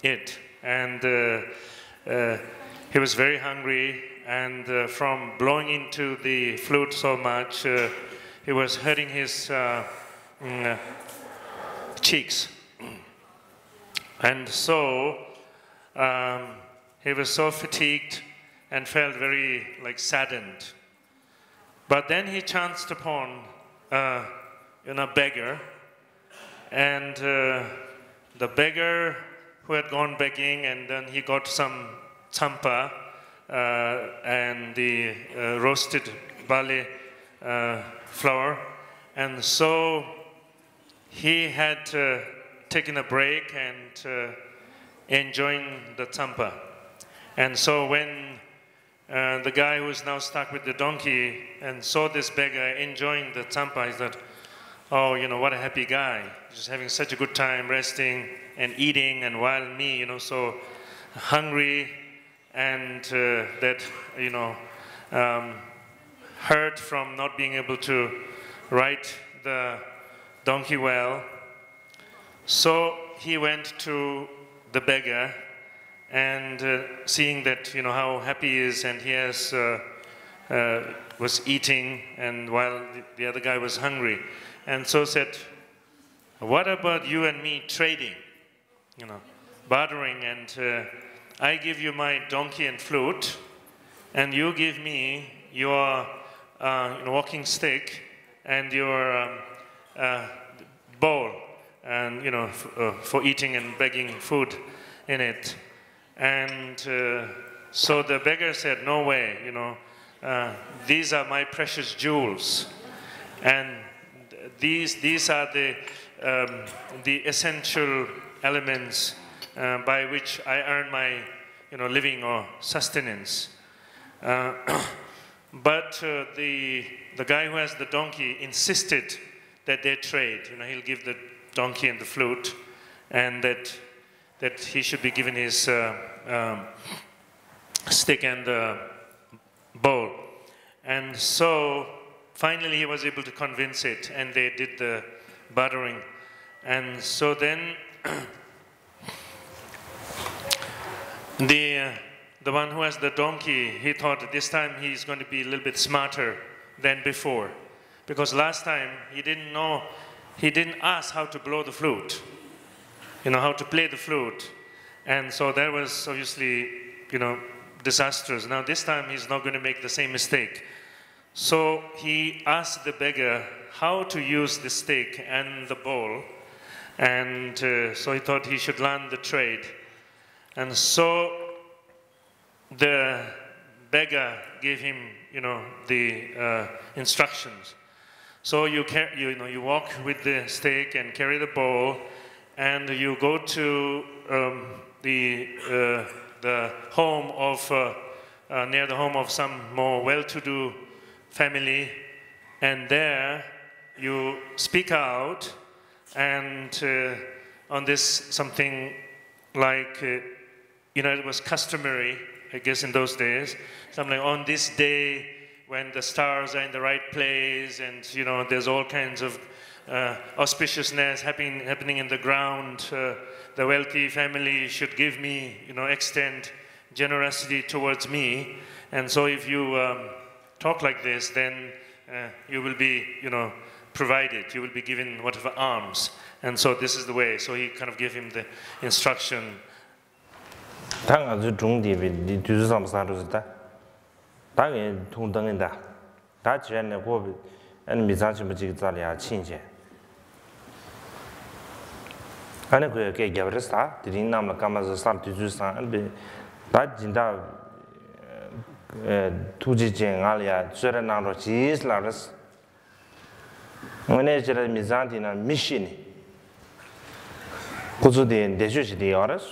it. And he was very hungry, and from blowing into the flute so much, he was hurting his cheeks. And so he was so fatigued and felt very saddened. But then he chanced upon a beggar, and the beggar who had gone begging, and then he got some champa and the roasted barley flour, and so he had taken a break and enjoying the champa. And so when the guy who was now stuck with the donkey and saw this beggar enjoying the champa, he thought, oh, what a happy guy, just having such a good time resting and eating, and while me, so hungry and that, hurt from not being able to ride the donkey well. So he went to the beggar, and seeing that, how happy he is, and he has was eating, and while the other guy was hungry, and so said, what about you and me trading, bartering, and I give you my donkey and flute, and you give me your walking stick and your bowl, and for eating and begging food in it. And so the beggar said, no way, these are my precious jewels, and these are the essential elements by which I earn my living or sustenance. But the guy who has the donkey insisted that they trade. He'll give the donkey and the flute, and that he should be given his stick and the bowl. And so finally he was able to convince it, and they did the bartering. And so then the one who has the donkey, he thought that this time he's going to be a little bit smarter than before, because last time he didn't ask how to blow the flute, how to play the flute. And so that was obviously, disastrous. Now this time he's not going to make the same mistake. So he asked the beggar how to use the stick and the bowl, and so he thought he should learn the trade. And so the beggar gave him, the instructions. So you walk with the stick and carry the bowl, and you go to the home of near the home of some more well-to-do family, and there you speak out, and on this something like it was customary, I guess, in those days, something like on this day when the stars are in the right place, and there's all kinds of auspiciousness happening in the ground. The wealthy family should give me, extend generosity towards me. And so if you talk like this, then you will be, provided. You will be given whatever alms. And so this is the way. So he kind of gave him the instruction. Ane kuya kaya gyabaris ta, dirin namla kamaza sal tuju san, ane da jinda tuji jen alya, zura nangro jis laris. Ane jira mizanti na mishini, kuzu di deshu shi di yaris.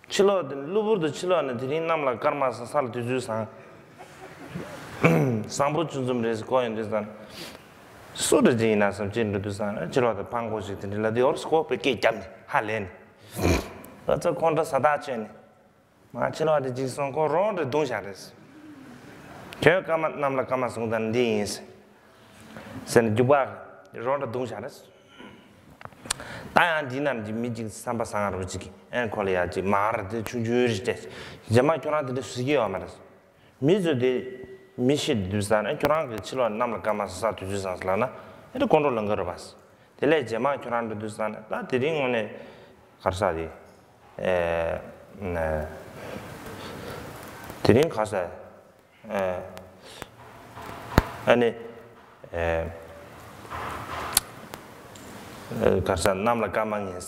Chilo, luburdu chilo ane dirin namla karma sal tuju san, sambu chunzum res koyan desan, Sura jina sam chin du san, chilo da pango shi tin la di or sko pe ke jam ha len. Ba za kon da sada chen. Ma chilo da ji song ko ron de dong sha des. Ke ka ma nam la ka ma song dan di is. Sen ju ba ron da dong sha des. Ta yan di nam ji mi ji sam ba sang ro ji ki. En ko le ya ji ma ra de chu ju ri des. Jama chona de su gi wa ma des. Mi zo de Mishid Dusan, and Kurang, Chilo, Namakama Satu Jusans Lana, and the control longer of us. The late Jama Kurang Dusan, that the ring on a Karsadi. The ring Kasa and Karsan Namakama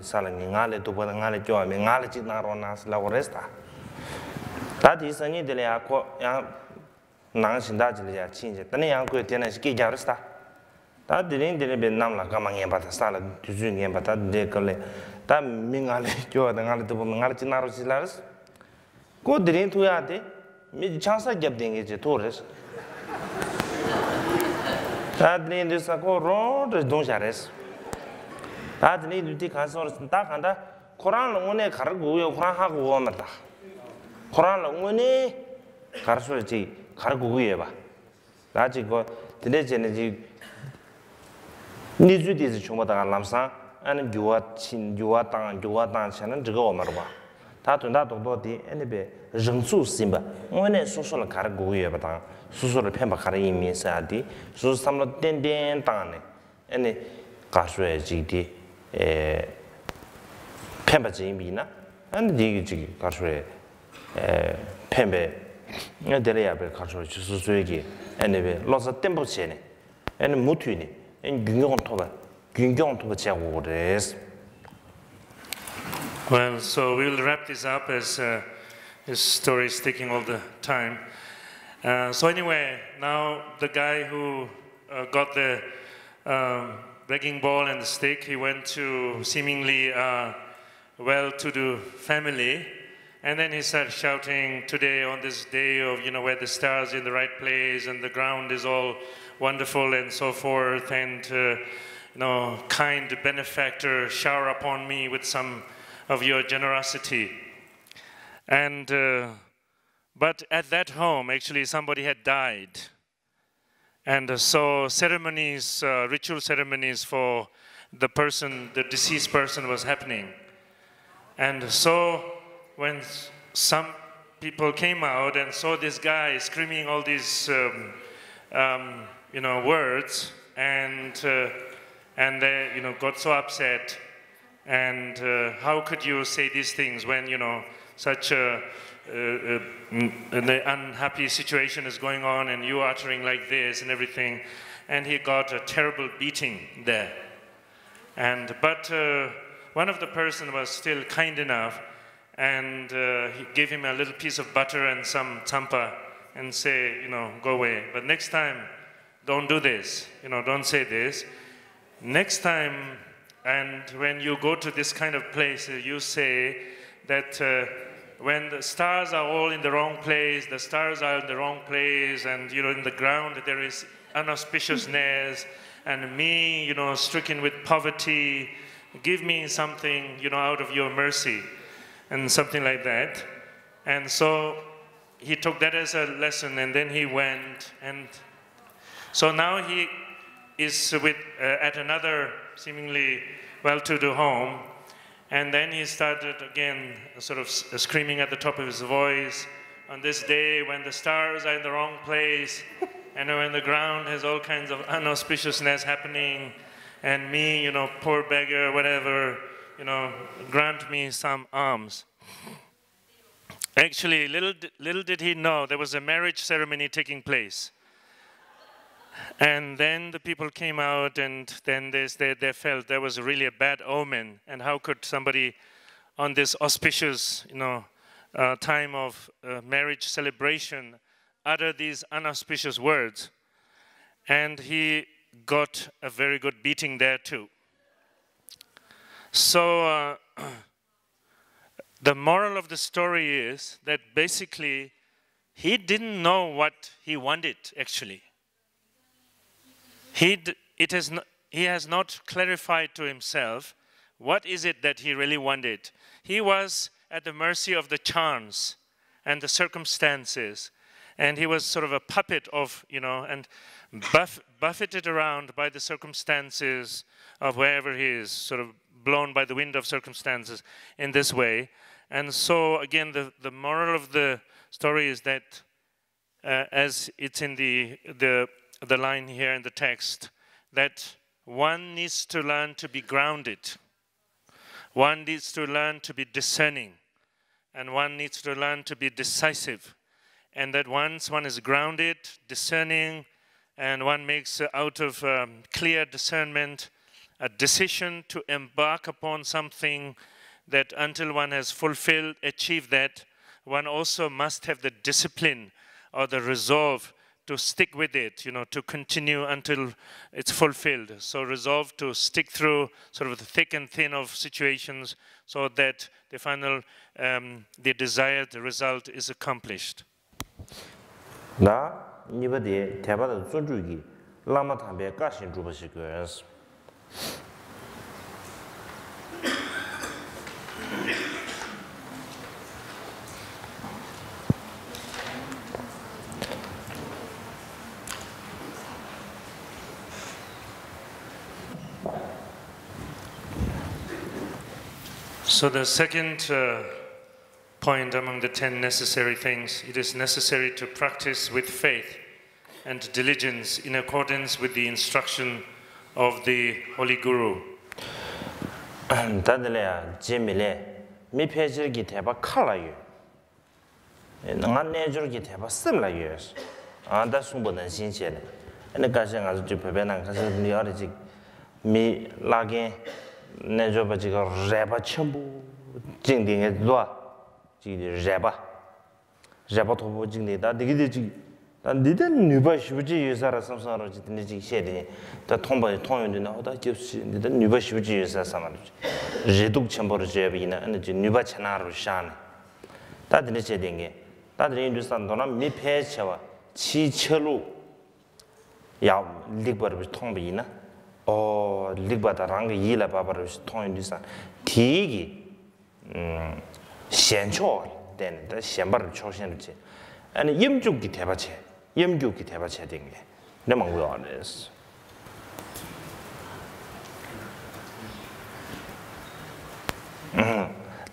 Salaningale to Bodangale Joa, Mingalachi Naronas, Lauresta. That is a need the nang sinda jili ya chinje tani yang ko tena ski jarista ta dirin dire be nam la kama nge bata sala tuju nge bata de kale ta mingale kyo da ngale to ngal chinaro silaris ko dirin tu ya de mi chansa gyab denge je tores ta dirin de sa ko ro de dong jares ta dirin du ti kansor ta kanda quran lo ne khar go yo quran ha go ma ta quran lo ne khar so ji 가르고구예봐. 나지고 드네제네지 니주디즈 총보다가 남상 아니 교화당 샤는 저거 오마르바. 다든다 동도디 에네베 정수 심바. 오네 소소를 가르고구예바다. 소소를 펜바 가르 이미사디. 소소 삼로 덴덴 땅네. 에네 가수에지디 펜바지 이미나. 아니 디기지 가수에 펜베 데레야벨 가서 주수수에게 애네베 로서 템포체네 애네 무투니 엔 균경토바 제고레스. Well, so we will wrap this up as his story is taking all the time. So anyway, now the guy who got the begging bowl and the stick, he went to seemingly well-to-do family. And then he started shouting, today on this day of, where the stars are in the right place and the ground is all wonderful and so forth, and, kind benefactor, shower upon me with some of your generosity. And, but at that home, actually, somebody had died. And so ceremonies, ritual ceremonies for the deceased person was happening. And so, when some people came out and saw this guy screaming all these, words, and they, got so upset. And how could you say these things when, such an unhappy situation is going on and you uttering like this and everything. And he got a terrible beating there. But one of the person was still kind enough, and he gave him a little piece of butter and some tsampa and say, go away. But next time, don't do this. Don't say this. Next time, and when you go to this kind of place, you say that when the stars are all in the wrong place, the stars are in the wrong place, and in the ground there is unauspiciousness, and me, stricken with poverty, give me something, out of your mercy, and something like that. And so he took that as a lesson, and then he went, and so now he is at another seemingly well-to-do home, and then he started again sort of screaming at the top of his voice, on this day when the stars are in the wrong place, and when the ground has all kinds of unauspiciousness happening, and me, poor beggar, whatever, grant me some alms. Actually, little did he know, there was a marriage ceremony taking place. And then the people came out, and then they felt there was really a bad omen. And how could somebody on this auspicious, time of marriage celebration utter these unauspicious words? And he got a very good beating there too. So the moral of the story is that basically he didn't know what he wanted actually. He has not clarified to himself what is it that he really wanted. He was at the mercy of the chance and the circumstances, and he was sort of a puppet of, and buffeted around by the circumstances of wherever he is, sort of blown by the wind of circumstances in this way. And so again, the moral of the story is that as it's in the line here in the text, that one needs to learn to be grounded. One needs to learn to be discerning. And one needs to learn to be decisive. And that once one is grounded, discerning, and one makes out of clear discernment a decision to embark upon something, that until one has fulfilled, achieved that, one also must have the discipline or the resolve to stick with it, to continue until it's fulfilled. So resolve to stick through sort of the thick and thin of situations so that the final, the desired result is accomplished. 나 니버디 대바의 존주기 라마 담배 가신 주버시거스. So the second point among the 10 necessary things, it is necessary to practice with faith and diligence in accordance with the instruction of the Holy Guru. 다들이야 재미래 미패질기 대바 칼라요. 나내줄기 대바 쓸라요. 아다 숨보는 신세네. 근데 가신 아주 좀 배배난 가서 니 어리지 미 라게 내줘봐지가 레바 첨부 징딩에 놔 지기 레바 도보 징딩다 되게지 난 니들 누바 쉬우지 유사라 삼사로 지든지 지 셰데 다 통바 통연이나 하다 접시 니들 누바 쉬우지 유사 삼아로 제독 첨부를 제비나 아니 지 누바 채나로 샤네 다들 제den게 다들 인도산도나 미패체와 치철로 야 리버를 통비나 리바다랑 이라 바바를 통인디산 디기 현초 되는데 현바를 초신을지 아니 염죽기 대바체 염죽기 대바체 된게 내가 뭐야 안했어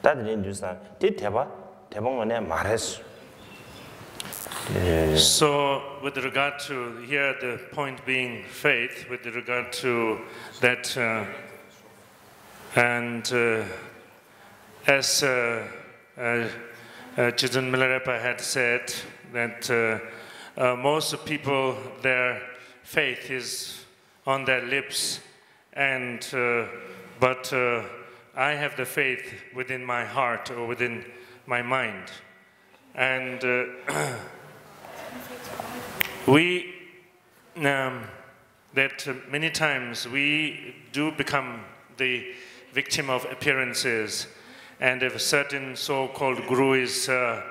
다들 인도산 디 대방원에 말했어. So, with regard to here the point being faith, with regard to that, as Chidun Milarepa had said that most people, their faith is on their lips, and but I have the faith within my heart or within my mind. And that many times we do become the victim of appearances, and if a certain so-called guru is, has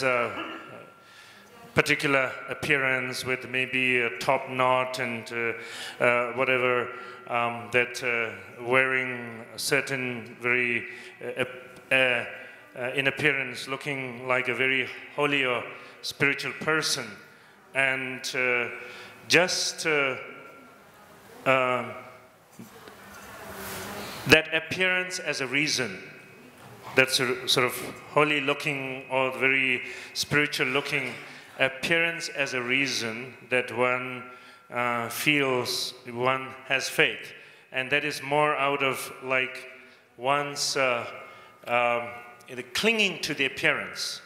a particular appearance with maybe a top knot and whatever, that wearing a certain very in appearance looking like a very holy or spiritual person, and just that appearance as a reason, that sort of holy looking or very spiritual looking appearance as a reason that one feels one has faith, and that is more out of like one's clinging to the appearance,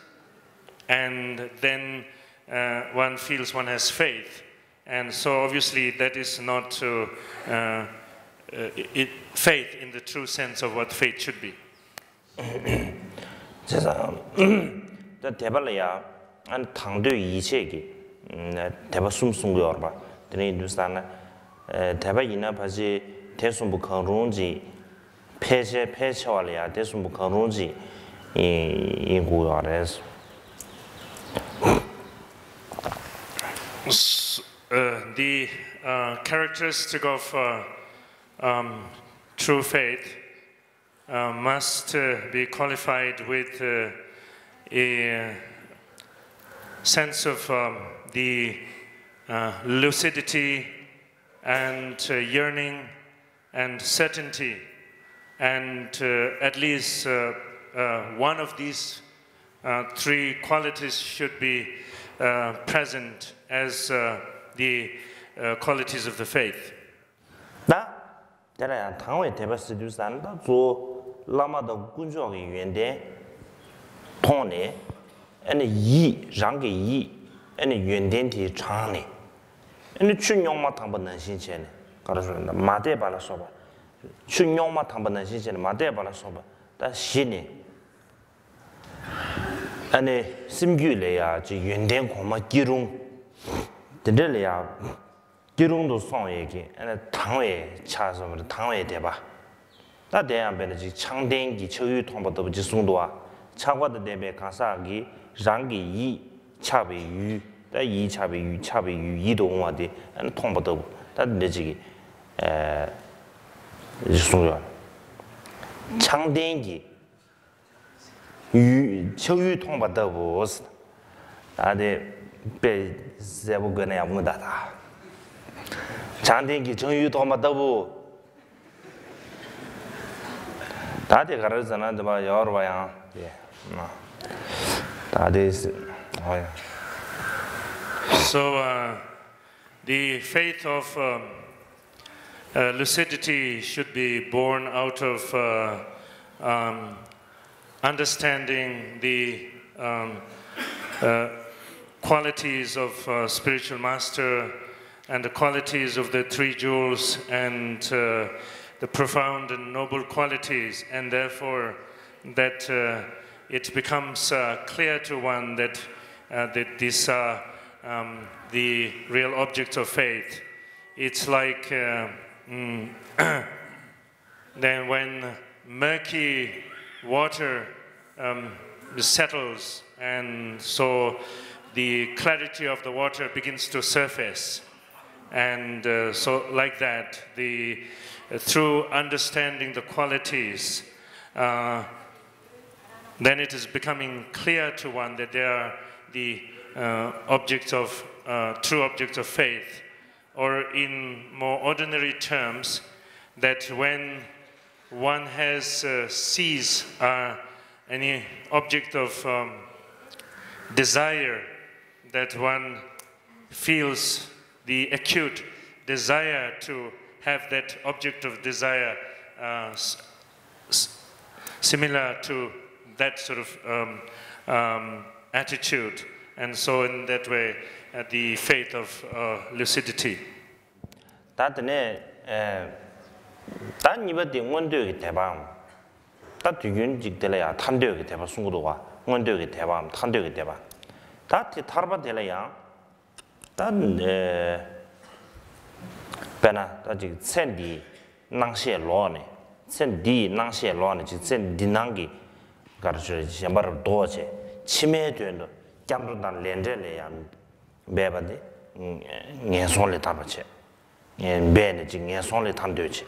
and then one feels one has faith, and so obviously that is not faith in the true sense of what faith should be. 안 당도 이체기 대바 숨숨고 봐. 드네 인도스탄나 대바 이나 바지 대숨부 강롱지 폐체와리아 대숨부 강롱지 이 고야레스. The characteristic of true faith must be qualified with a sense of the lucidity and yearning and certainty, and at least one of these three qualities should be present as the qualities of the faith. 나 내가 당회 대바스 주산다 조 라마도 군조의 유엔데 통네 아니 이 장게 이 아니 유엔덴티 장네 아니 춘용마 당번는 신체네 가르쳐는다 마대발라 소바 춘용마 당번는 신체네 마대발라 소바 다 신이 아니 심규래야 지 유엔덴 고마 기룡 된들래야 기룡도 송얘기 아니 당회 차서 당회 대바 다 대안변의 창den기 처유 통보도 지송도와 차과의 대배 가사기 장기 이 차비유 다 이 차비유 차비유 이동화데 안 통보도 다 내지기 지송도 창den기 유 처유 통보도 보스 다데 배 세보거나 아무다다 장den기 정유 통보도 다들 가르잖아, 봐 여러 봐야. 예. 다들 So the faith of lucidity should be born out of understanding the qualities of spiritual master and the qualities of the three jewels and the profound and noble qualities, and therefore that it becomes clear to one that these are the real objects of faith. It's like then when murky water settles, and so the clarity of the water begins to surface, and so like that through understanding the qualities, then it is becoming clear to one that they are the objects of true objects of faith, or in more ordinary terms, that when one has sees any object of desire, that one feels the acute desire to have that object of desire similar to that sort of attitude, and so in that way, the faith of lucidity. That 단 이번에 원도의 대박. 다 뒤균 직들이야 탄도의 대박 순구도가 원도의 대박 탄도의 대박. 다티 타르바텔이야. 단 베나 다지 센디 낭시에 로네. 센디 낭시에 로네 지 센디 낭기 가르쳐 셴바르 도체 치매되는 잠도단 렌데레야 매바데 녜손레 타바체 배네 지 녜손레 탄도체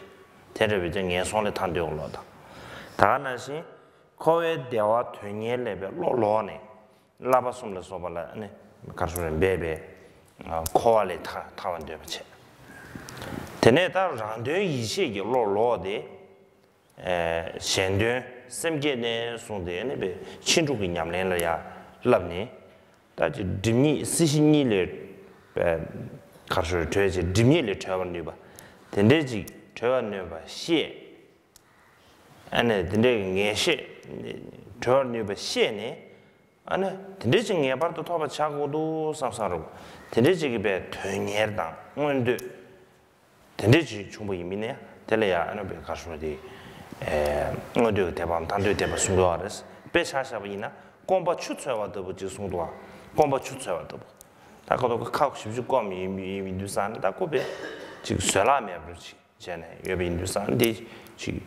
테레비전 녜손레 탄도올로다 다나시 코에 대화 되게 레벨 로로네 라바숨레 소발라 네 가르쳐 베베 코알레 타완데바체 테네다 란데 이시게 로로데 셴데 셈게네 손데네 베 친주기 냠렌라야 랍니 다지 드미 시신니레 가르쳐 되지 드미레 쳐반디바 텐데지 쳐반네바 시 안에 근데 녜시 저니바 시에네 안에 근데지 녜바도 토바 차고도 상사로 근데지게 배 되냐다 근데 근데지 충분히 이미네 될래야 안에 배 가서디 어디 대밤 단도 대밤 숨도하레스 배샤샤비나 공부 추처와도 부지 숨도와 공부 추처와도 다가도 그 카고 싶지 꿈이 민두산 다고배 지금 쇠라메 그렇지 전에 여기 민두산데 지금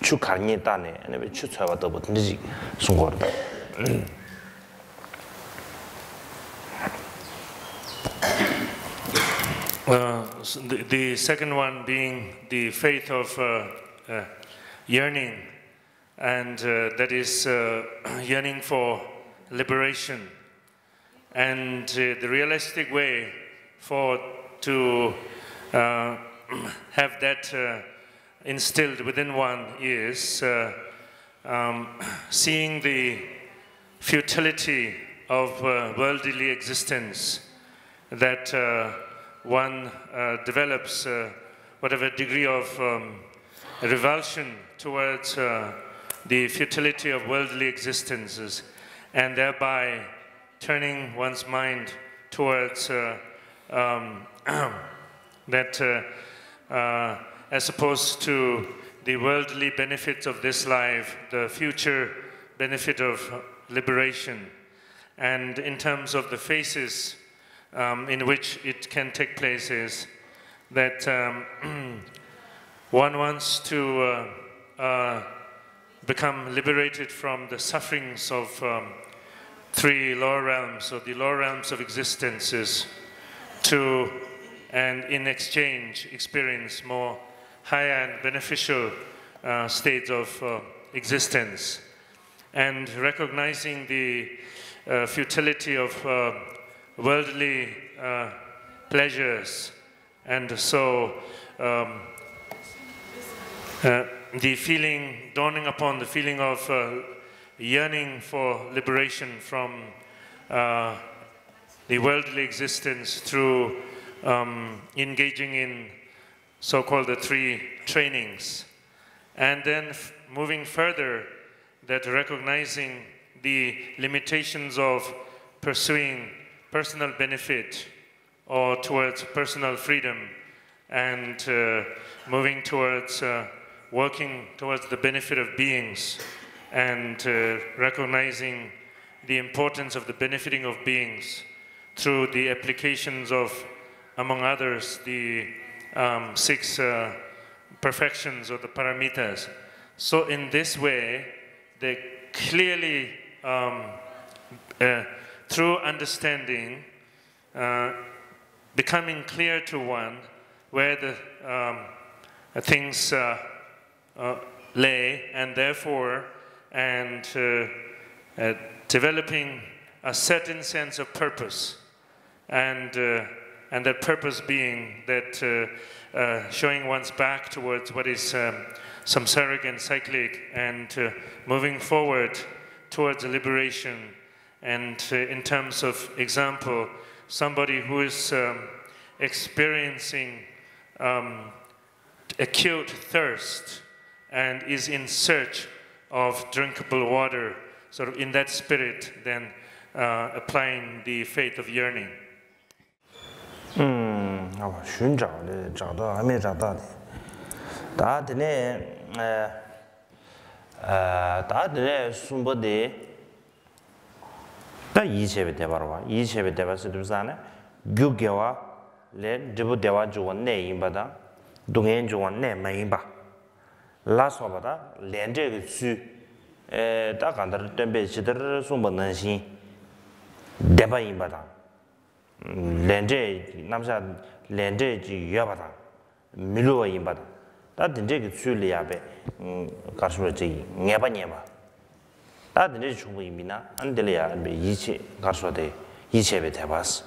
추카니 따네 아니면 추처와도 부지 숨고르다 So the second one being the faith of yearning, and that is yearning for liberation, and the realistic way to have that instilled within one is seeing the futility of worldly existence, that one develops whatever degree of revulsion towards the futility of worldly existences, and thereby turning one's mind towards that as opposed to the worldly benefits of this life, the future benefit of liberation. And in terms of the phases in which it can take place is that one wants to become liberated from the sufferings of three lower realms, or the lower realms of existences, and in exchange experience more higher and beneficial states of existence, and recognizing the futility of worldly pleasures, and so the feeling, dawning upon the feeling of yearning for liberation from the worldly existence through engaging in so-called the three trainings, and then moving further, that recognizing the limitations of pursuing personal benefit or towards personal freedom, and moving towards working towards the benefit of beings, and recognizing the importance of the benefiting of beings through the applications of, among others, the 6 perfections or the paramitas. So in this way, they clearly, through understanding, becoming clear to one where the things lay, and therefore, developing a certain sense of purpose, and that purpose being that showing one's back towards what is samsaric and cyclic, and moving forward towards liberation. And in terms of example, somebody who is experiencing acute thirst and is in search of drinkable water, sort of in that spirit, then applying the faith of yearning. 寻找的找到还没找到的，大的呢，大的呢，顺不的，但一切别得吧哇，一切别得吧是多少呢？有给我来这不得吧就我内因吧的，东边就我内没因吧，拉说吧的，连这个区，大看到准备起的顺不能行，得吧因吧的。连这那么下连这就约吧他，没路引吧他，但等这个处理啊呗，告诉我这年吧，但等这全部移民呢，俺这里啊别一切告诉我的一切别太巴适，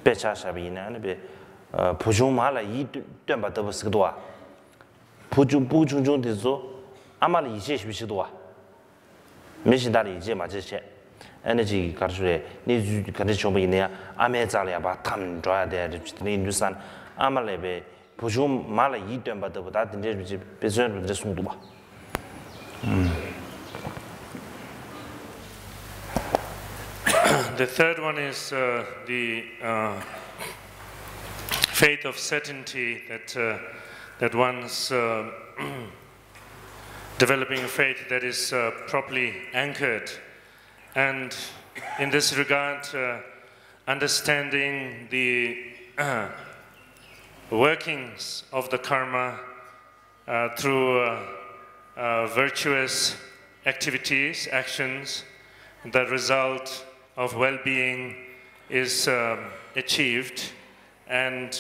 别查啥别呢那边普通马了一段吧都不是个多啊，普通中的做，俺妈的一切是不是多啊？没是大的一切嘛这些。energy karşıya ne kardeşim bu yine Amerika'ya ya bak tam doğa değer ne Hindistan ama lebe bujum mala yidem bada bu da dinle bir bezen bir sundu ba. The third one is the faith of certainty that one's developing a faith that is properly anchored. And in this regard, understanding the workings of the karma through virtuous activities, actions, the result of well-being is achieved, and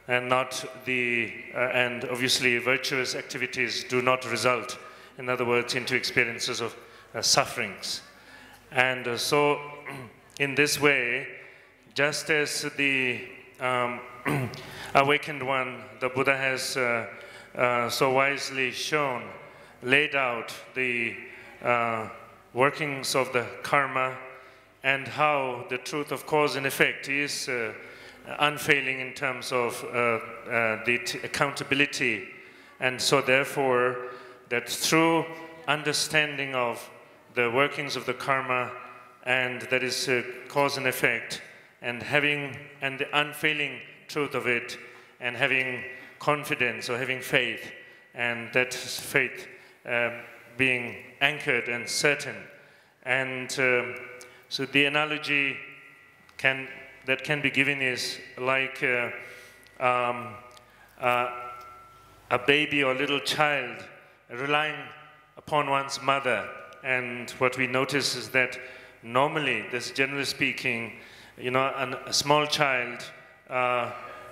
not the and obviously virtuous activities do not result, in other words, into experiences of sufferings. And so, in this way, just as the awakened one, the Buddha has so wisely shown, laid out the workings of the karma and how the truth of cause and effect is unfailing in terms of the accountability. And so therefore, that through understanding of the workings of the karma, and that is cause and effect, and the unfailing truth of it, and having confidence or having faith, and that faith being anchored and certain. And so the analogy that can be given is like a baby or little child relying upon one's mother. And what we notice is that normally, this generally speaking, you know, a small child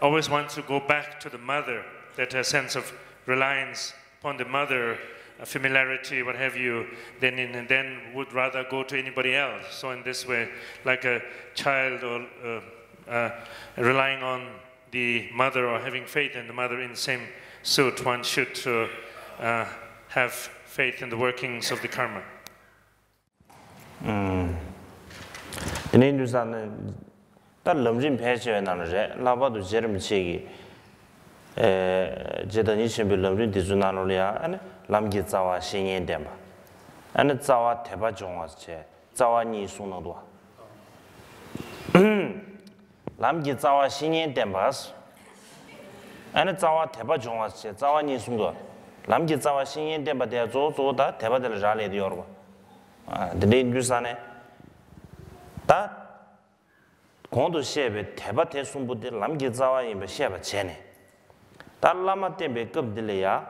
always wants to go back to the mother, that a sense of reliance upon the mother, familiarity, what have you, then would rather go to anybody else. So in this way, like a child or relying on the mother or having faith in the mother in the same suit, one should have faith in the workings of the karma. In Hindustan, that Lamjin Pesha and Anare, Lavado Jeremy Chigi, Jedanishan be Lamjin Dizunanolia, and Lamgi Zawa Shinyan Demba, and Zawa Teba Jongas Che, Zawa Ni Sunadua. Lamgi Zawa Shinyan Dembas, and Zawa Teba Jongas Che, Zawa Ni Sundua, Lamgi Zawa Shinyan Demba, they are Zoda, Teba del Rale de Yorba. The name Dusane that Kondo Shebe, Tebate Sumbu de Lamgizawa in Besheba Chene. That Lama Tembe Gub Delea,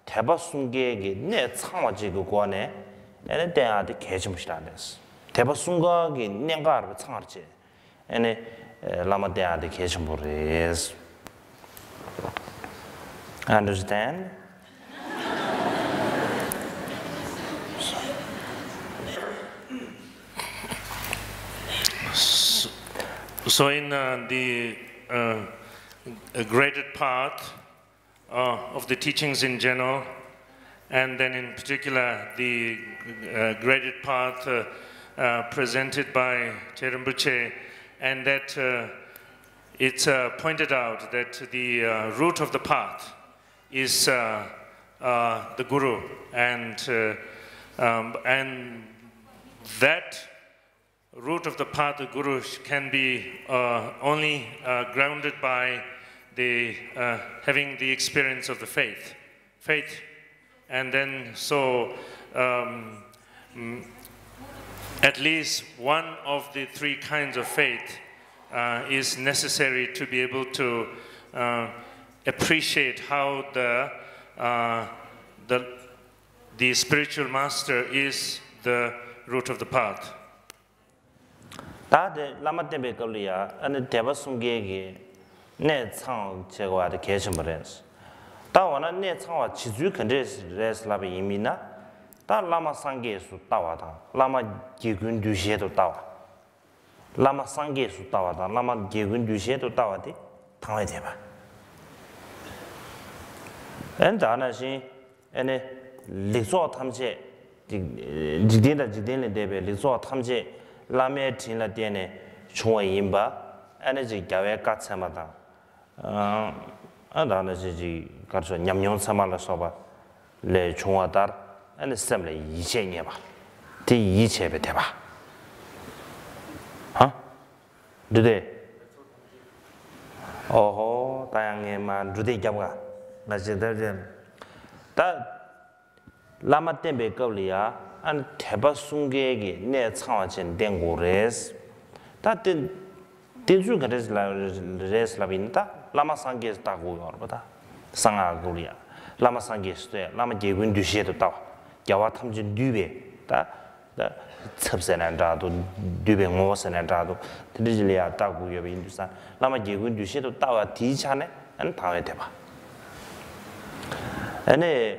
Tebasunge, Net Samajigo Guane, and then are the Kachum Stades. Tebasunga, Nengar, Tarche, and Lama Dea the Kachum is. Understand? So in the graded part of the teachings in general, and then in particular the graded part presented by Cherumbuche, and that it's pointed out that the root of the path is the Guru, and And that root of the path of Guru can be only grounded by the having the experience of the faith. And then so at least one of the three kinds of faith is necessary to be able to appreciate how the spiritual master is the root of the path. 다들 라마 때문에 걸리야 아니 대바송계기 내 창 제거하다 계셔버렸어. 다 원한 내 창와 지주 컨디스레스라비 이미나 다 라마 상계수 따와다. 라마 기군 두시에도 따와. 라마 상계수 따와다. 라마 기군 두시에도 따와디 당해 대봐. 엔다나시 에네 리소 탐제 지딘의 대비 리소 탐제 라메 진라 때네 총원인바 에너지 가외 까차마다 아나지 가서 냠뇽 사말라 소바 레 총화다 에네 셈레 이체냐 봐. 디 이체베 대봐. 하? 드데 어허 다양에만 드데 잡가 나지더제 다 라마 때문에 걸리야 안 대바 숭계기 내 창화진 된고레스 다든 된주 레스라빈다 라마 상계스 따고 여러보다 상아고리아 라마 상계스에 라마 제군 두시에도 따 야와 탐진 뉴베 다 첩세난다도 뉴베 모세난다도 드리질이야 따고 여비 인두산 라마 제군 두시에도 따와 디차네 안 다외 대봐 아니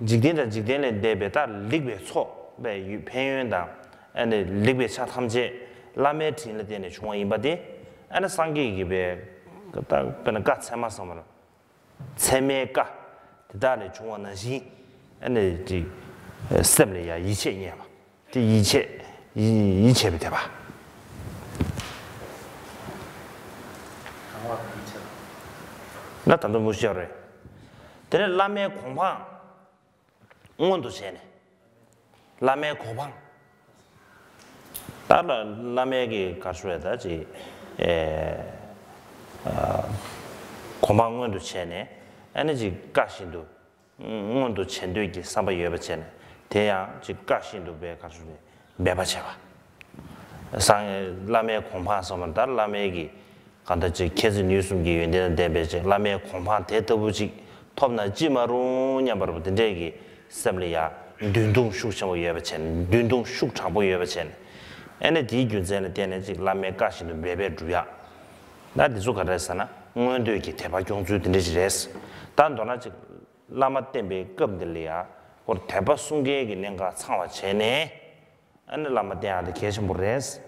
직된의 대베다 리베 초베 편연당 아니 리베 차탐제 라메틴을 되는 중앙인바디 아니 상계기베 그다 그는 같이마서만 세메가 대단의 중앙은시 아니 지 셈리야 이체냐 이 이체에 돼 봐. 나 단도 못 쉬어래. 근데 라메 공방 응원도 세네. 라메 고방. 따라 라메기 가수에다지 고방원도 세네. 에너지 가신도 응원도 천도이기 삼바 여버체네. 대양 지 가신도 배 가수네. 매바체바. 상에 라메 공방서만 따라 라메기 간다지 계속 뉴스기 연대는 대배제 라메 공방 대더부지 톱나 지마루냐 바로 된대기 셈리야 둔동 슈창고 여버첸 둔동 슈창고 여버첸 에네 디준제는 되는지 라메 가시는 매배 주야 나디 조가라서나 응원도 이렇게 대박 경주 된대지레스 단도나지 라마 때문에 급들이야 그 대박 숨게기 내가 상화 제네 안에 라마 때한테 계신 모르스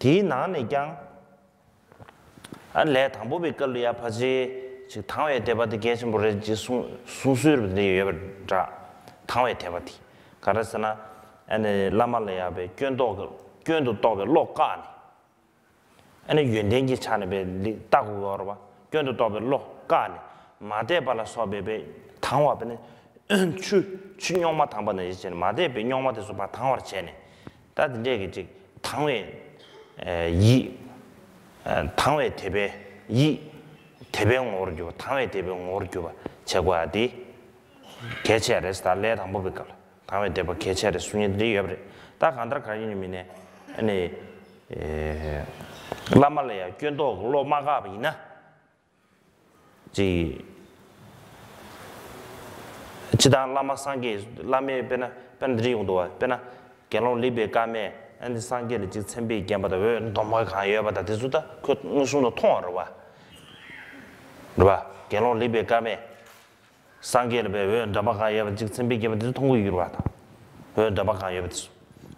디 나는 그냥 안래 당보비 걸려야 파지 즉 당외 대바디 계신 모르지 순수를 내여자 당외 대바디 가르스나 안에 라마레야베 견도 도베 로까니 안에 연den기 차네베 따고 여러봐 견도 도베 로까니 마데발라 소베베 당와베네 추용마 당바네 이제 마데베 용마데서 바 당와르 제네 다든지 즉 당외 이 당외 대배 이 대병 오르죠 당외 대병 오르죠 제과디 개체레스 달래 담보백걸 당외 대배 개체레 순이들이 여버리 딱 안드라 가이님이네 아니 라말레야 견도 로마가비나 지 지단 라마상게 라메 베나 벤드리용도 베나 갤론 리베 까메 and 상계를 지 쳔비 겸바다 왜 너무 가여바다 대수다 그 무슨도 통하러 와 봐. 갤론 리베 까메 상계를 왜 너무 가여바 지 쳔비 겸바다 통고이로 와다 왜 너무 가여바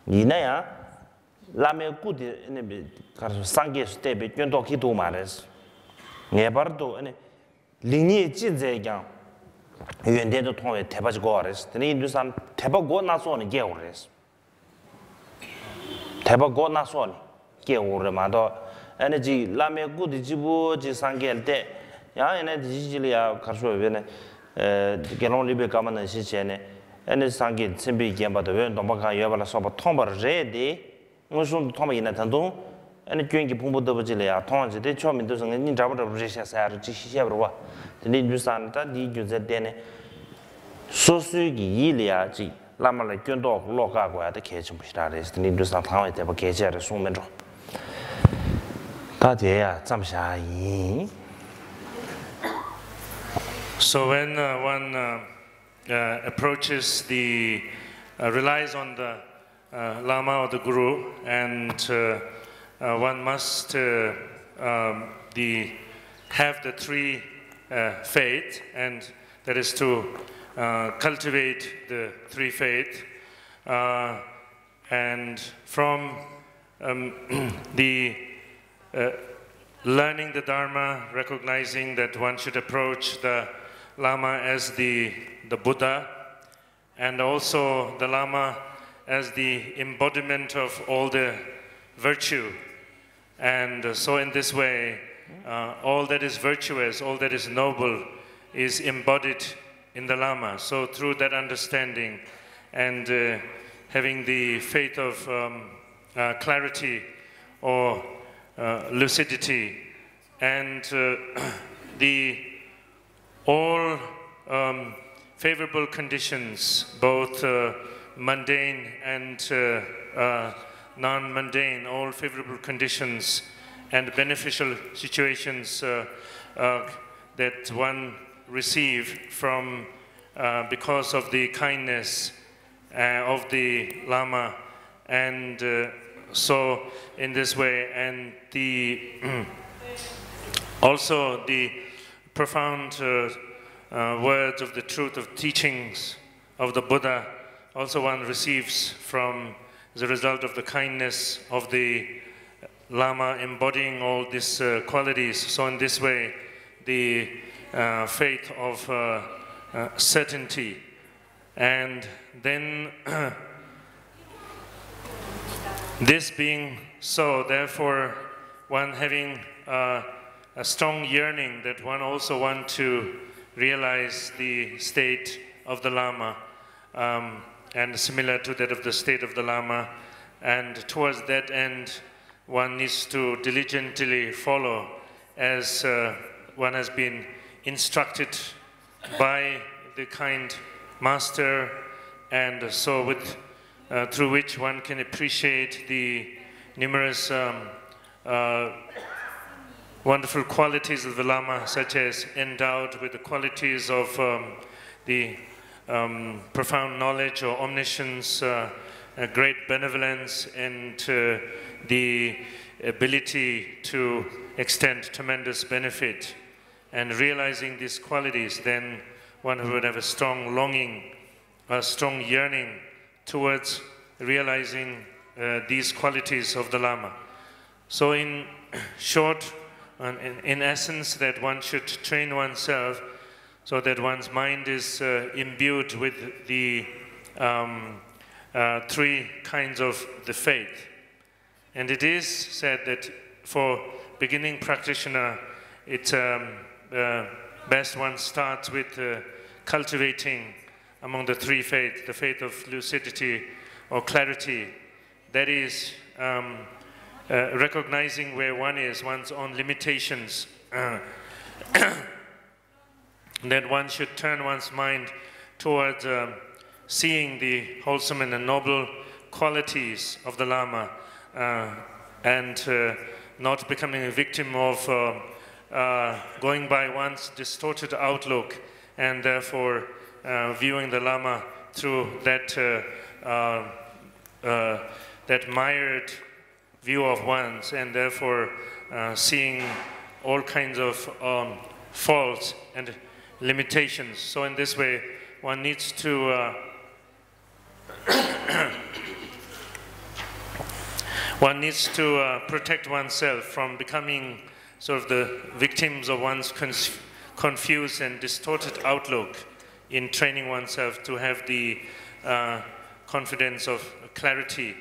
이나야 라메 꾸디 네 가서 상계 스텝에 견도 기도 말했어 네버도 아니 리니에 진제장 연대도 통해 대바지고 알았어 근데 인도산 대바고 나서는 게 오래서 대바고 나서니 게오르마도 에너지 라메 꾸디 지부 지 상계할 때 야에네 디지리아 가서 왜네 갤론 리베 가만은 시체네 ene sangi tsimbi gemba de wen domba ka yobala soba tomba re de ngosum tomba ina tandong ene kyungi pumbu de bjile ya tongji de chomi de sanga ni jabu de sha sa ri chi xia bro wa de ni san ta di ju ze de ne so su gi yi le ya ji lama le gyun do lo ga gwa de ke chim bu sha de ni du san tang wei de ba ke jia de song men zhong da de ya zam xia yi. So when one approaches relies on the Lama or the Guru, and one must have the three faith, and that is to cultivate the three faith, and from the learning the Dharma, recognizing that one should approach the Lama as the Buddha, and also the Lama as the embodiment of all the virtue. And so in this way, all that is virtuous, all that is noble is embodied in the Lama. So through that understanding and having the faith of clarity or lucidity, and all favorable conditions, both mundane and non-mundane, all favorable conditions and beneficial situations that one receive from because of the kindness of the Lama, and so in this way, and also the profound words of the truth of teachings of the Buddha also one receives from the result of the kindness of the Lama embodying all these qualities. So in this way, the faith of certainty, and then this being so, therefore one having a strong yearning that one also want to realize the state of the Lama, and similar to that of the state of the Lama, and towards that end one needs to diligently follow as one has been instructed by the kind master, and so with through which one can appreciate the numerous wonderful qualities of the Lama, such as endowed with the qualities of the profound knowledge or omniscience, great benevolence, and the ability to extend tremendous benefit. And realizing these qualities, then one would have a strong longing, a strong yearning towards realizing these qualities of the Lama. So in short, in essence, that one should train oneself so that one's mind is imbued with the three kinds of the faith. And it is said that for beginning practitioner, it's best one starts with cultivating among the three faiths, the faith of lucidity or clarity. That is recognizing where one is, one's own limitations, that one should turn one's mind towards seeing the wholesome and the noble qualities of the Lama, and not becoming a victim of going by one's distorted outlook, and therefore viewing the Lama through that that mired view of one's, and therefore seeing all kinds of faults and limitations. So in this way, one needs to protect oneself from becoming sort of the victims of one's confused and distorted outlook in training oneself to have the confidence of clarity.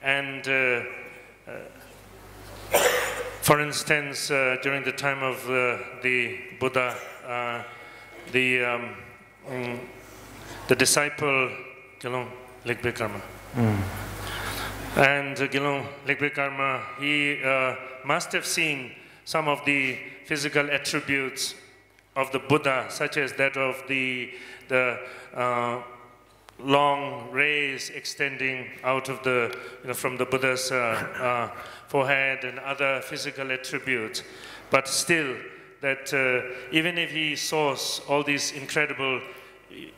And for instance, during the time of the Buddha, the disciple Gelong Likbe Karma. And Gelong Likbe Karma, he must have seen some of the physical attributes of the Buddha, such as that of the long rays extending out of the, from the Buddha's forehead and other physical attributes. But still, that even if he saw all these incredible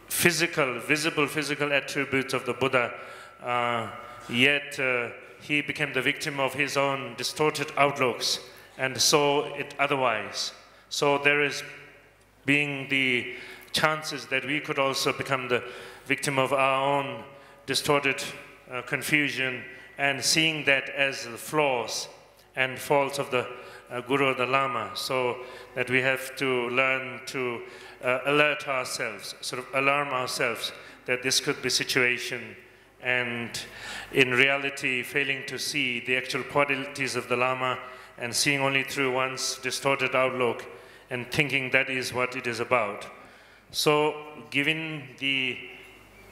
visible physical attributes of the Buddha, yet he became the victim of his own distorted outlooks and saw it otherwise. So there is being the chances that we could also become the victim of our own distorted confusion and seeing that as the flaws and faults of the Guru or the Lama, so that we have to learn to alert ourselves, sort of alarm ourselves that this could be a situation, and in reality failing to see the actual qualities of the Lama and seeing only through one's distorted outlook and thinking that is what it is about. So given the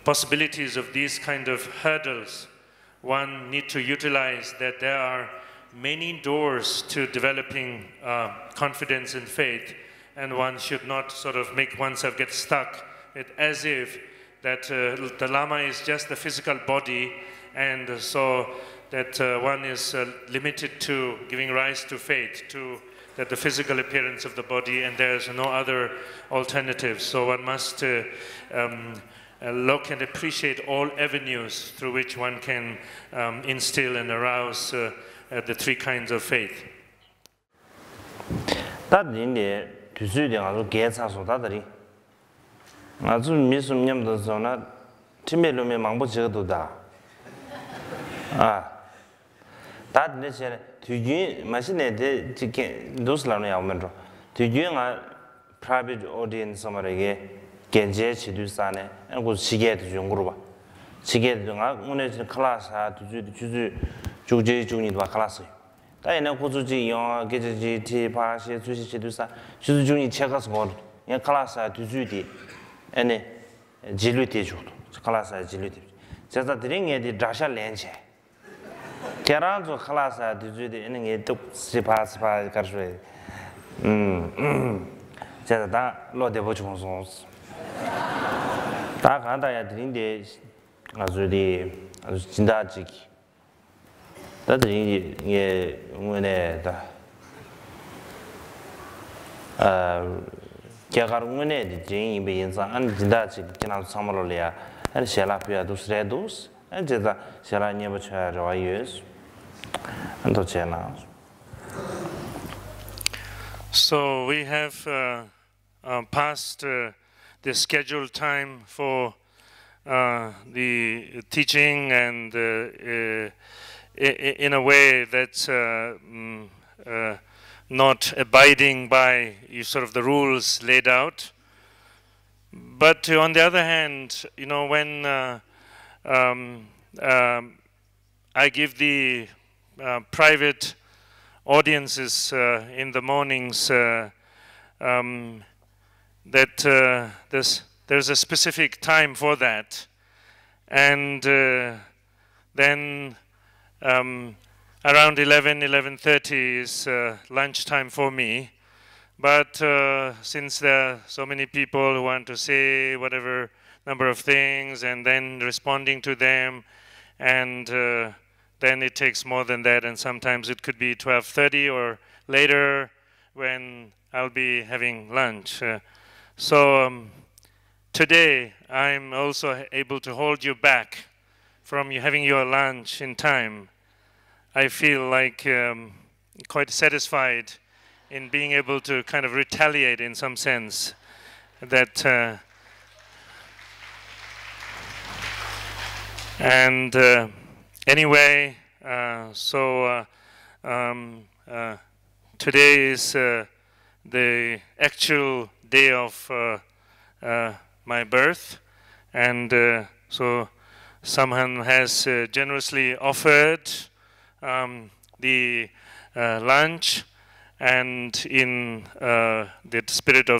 possibilities of these kind of hurdles, one need to utilize that there are many doors to developing confidence and faith, and one should not sort of make oneself get stuck as if that the Lama is just the physical body, and so that one is limited to giving rise to faith, to that the physical appearance of the body, and there's no other alternative. So one must look and appreciate all avenues through which one can instill and arouse the three kinds of faith. Private audience genje chidu sane and go sige to jungruba sige nga ngone class ha ju juje juni ba class da ina ko ju ji yo ge ji ti pa xie ju xi chidu sa ju juni che ga so ya class ha ju di ene jilu ti ju class ha jilu ti 제가 드링에 디 다샤 렌체 계란조 class ha ju di ene ge to sipa 가르쳐 제가 다 로데 보고 다 간다야 드린데 아주 진다지기 다들이 예 응원에다 제가 응원에 진이 베인상 안 진다지 지난 사물로야 안 셀라피아 두스레도스 안 제가 셀라니에 버쳐야 예스 안도 제나. So we have passed the scheduled time for the teaching, and in a way that's not abiding by sort of the rules laid out. But on the other hand, when I give the private audiences in the mornings, that there's a specific time for that, and then around 11:30 is lunch time for me. But since there are so many people who want to say whatever number of things and then responding to them, and then it takes more than that, and sometimes it could be 12:30 or later when I'll be having lunch. So today I'm also able to hold you back from you having your lunch in time. I feel like quite satisfied in being able to kind of retaliate in some sense that and anyway, so today is the actual day of my birth, and so someone has generously offered the lunch, and in the spirit of